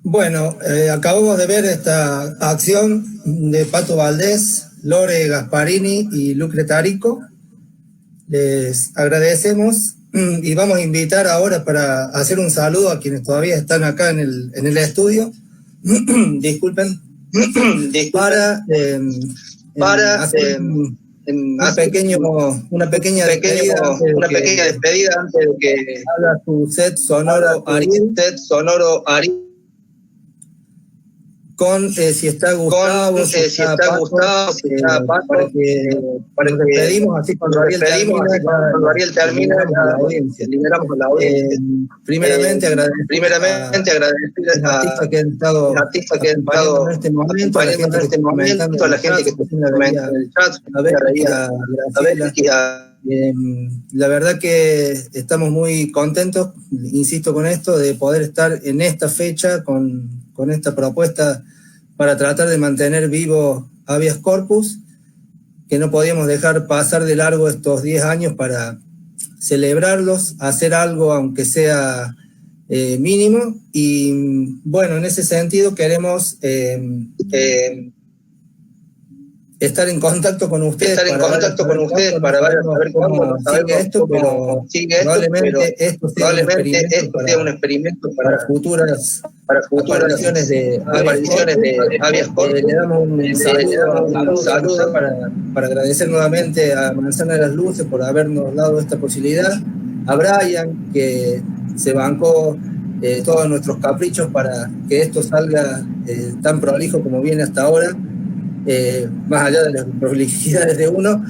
Bueno, acabamos de ver esta acción de Pato Valdés, Lore Gasparini y Lucre Tarico. Les agradecemos y vamos a invitar ahora para hacer un saludo a quienes todavía están acá en el estudio. Disculpen. Para hacer una pequeña despedida antes de que haga su set sonoro Ariel. Con si está Gustavo, si está Pato, para que nos despedimos así cuando Ariel termina la audiencia. Liberamos la audiencia. Primeramente agradecer a los artistas que han estado acompañando en este momento, a la gente que está comentando en el chat, a ver, la verdad que estamos muy contentos, insisto con esto, de poder estar en esta fecha con esta propuesta para tratar de mantener vivo Habeas Corpus, que no podíamos dejar pasar de largo estos 10 años para celebrarlos, hacer algo aunque sea mínimo, y bueno, en ese sentido queremos estar en contacto con ustedes para ver cómo sigue esto, pero probablemente esto sea un experimento para futuras apariciones de Habeas Corpus. Le damos un saludo para agradecer nuevamente a Manzana de las Luces por habernos dado esta posibilidad, a Brian, que se bancó todos nuestros caprichos para que esto salga tan prolijo como viene hasta ahora. Más allá de las prolijidades de uno.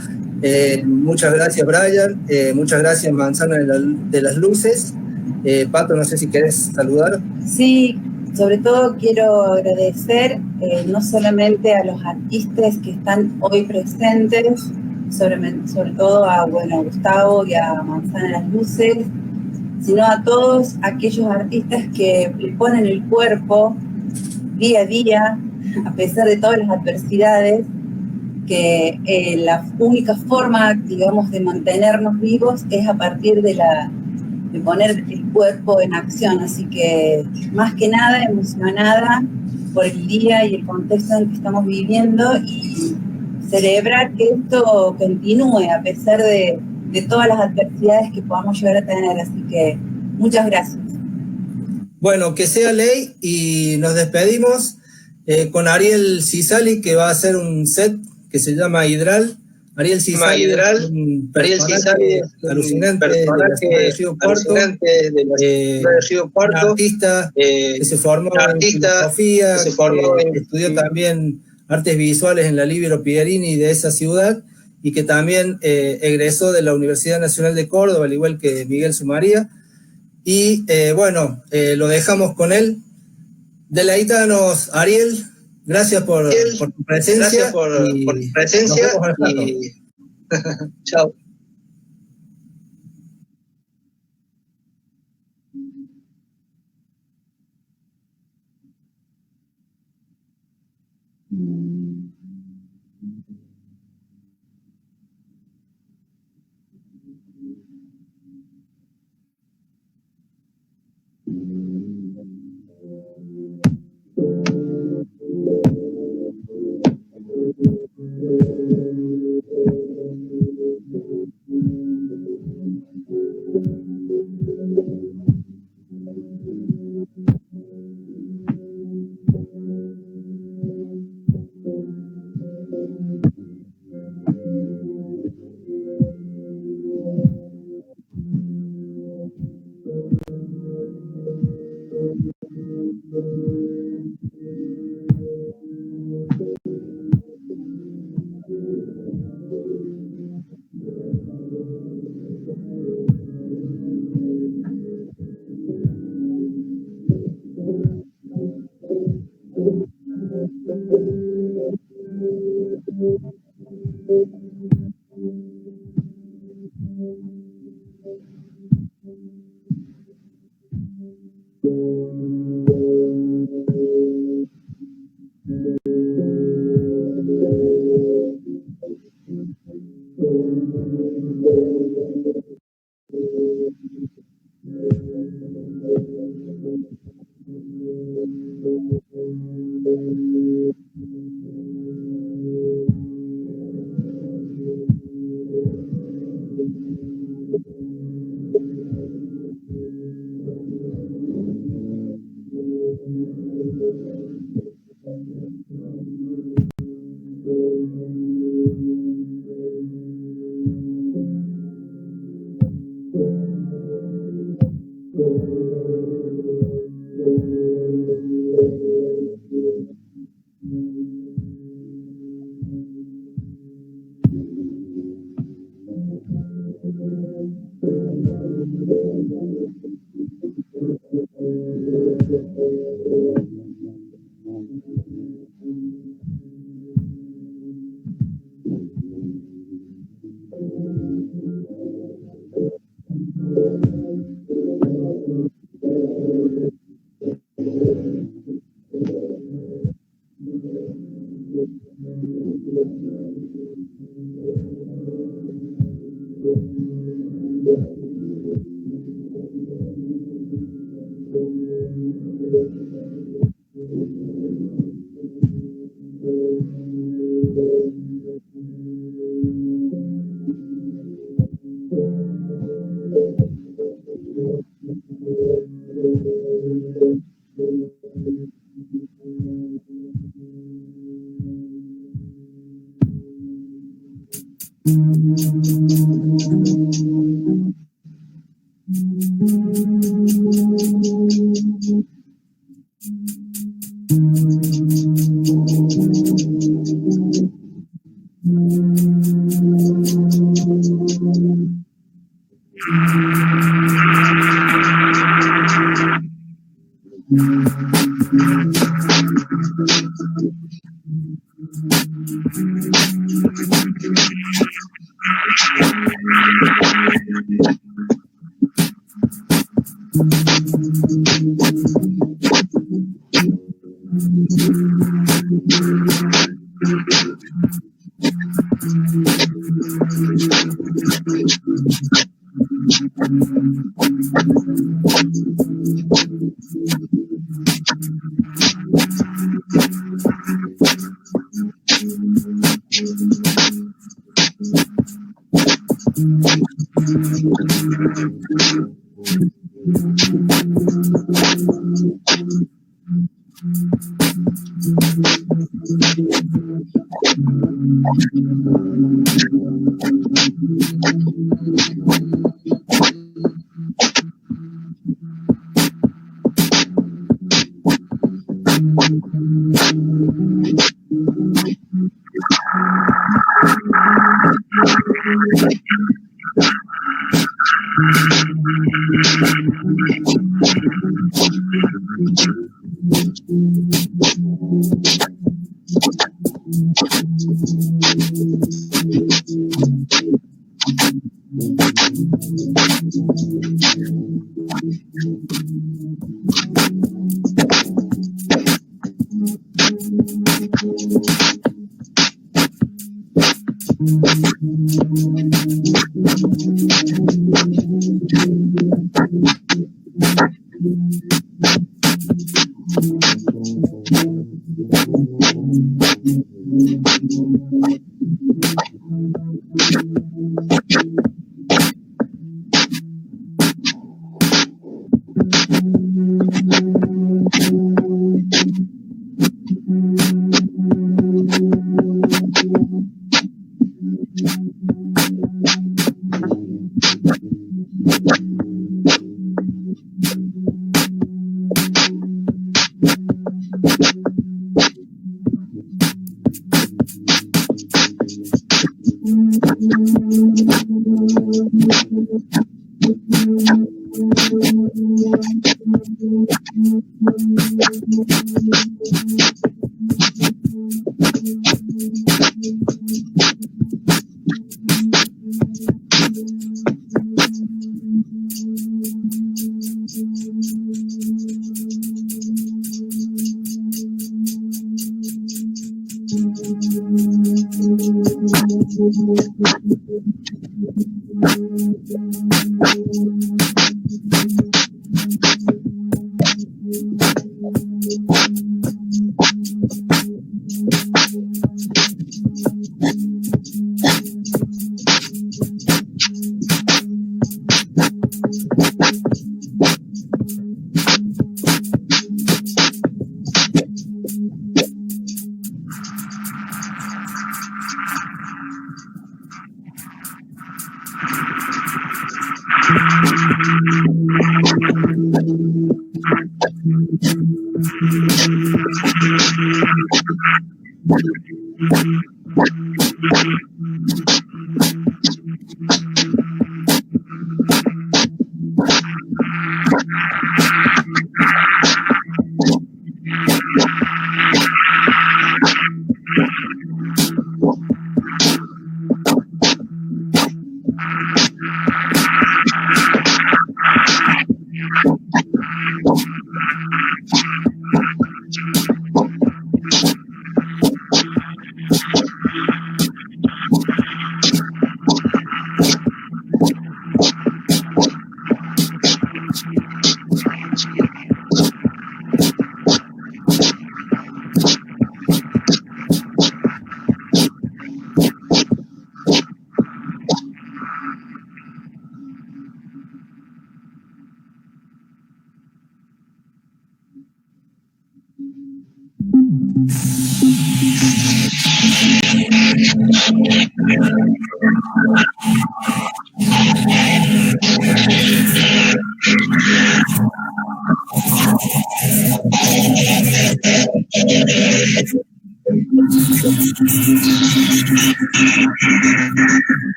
Muchas gracias, Brian. Muchas gracias, Manzana de las Luces. Pato, no sé si querés saludar. Sí, sobre todo quiero agradecer no solamente a los artistas que están hoy presentes, sobre todo a Gustavo y a Manzana de las Luces, sino a todos aquellos artistas que le ponen el cuerpo día a día, a pesar de todas las adversidades, que la única forma, digamos, de mantenernos vivos es a partir de poner el cuerpo en acción. Así que, más que nada, emocionada por el día y el contexto en el que estamos viviendo, y celebrar que esto continúe a pesar de todas las adversidades que podamos llegar a tener. Así que, muchas gracias. Bueno, que sea ley, y nos despedimos con Ariel Cisali, que va a hacer un set que se llama Hidral. Ariel Cisali un personaje alucinante de la ciudad de Río Cuarto, un artista que se formó en filosofía, que estudió también artes visuales en la Libero Pierini de esa ciudad, y que también egresó de la Universidad Nacional de Córdoba, al igual que Miguel Sumaría. Y bueno, lo dejamos con él. Deleítanos, Ariel. Gracias por tu presencia. Y chao.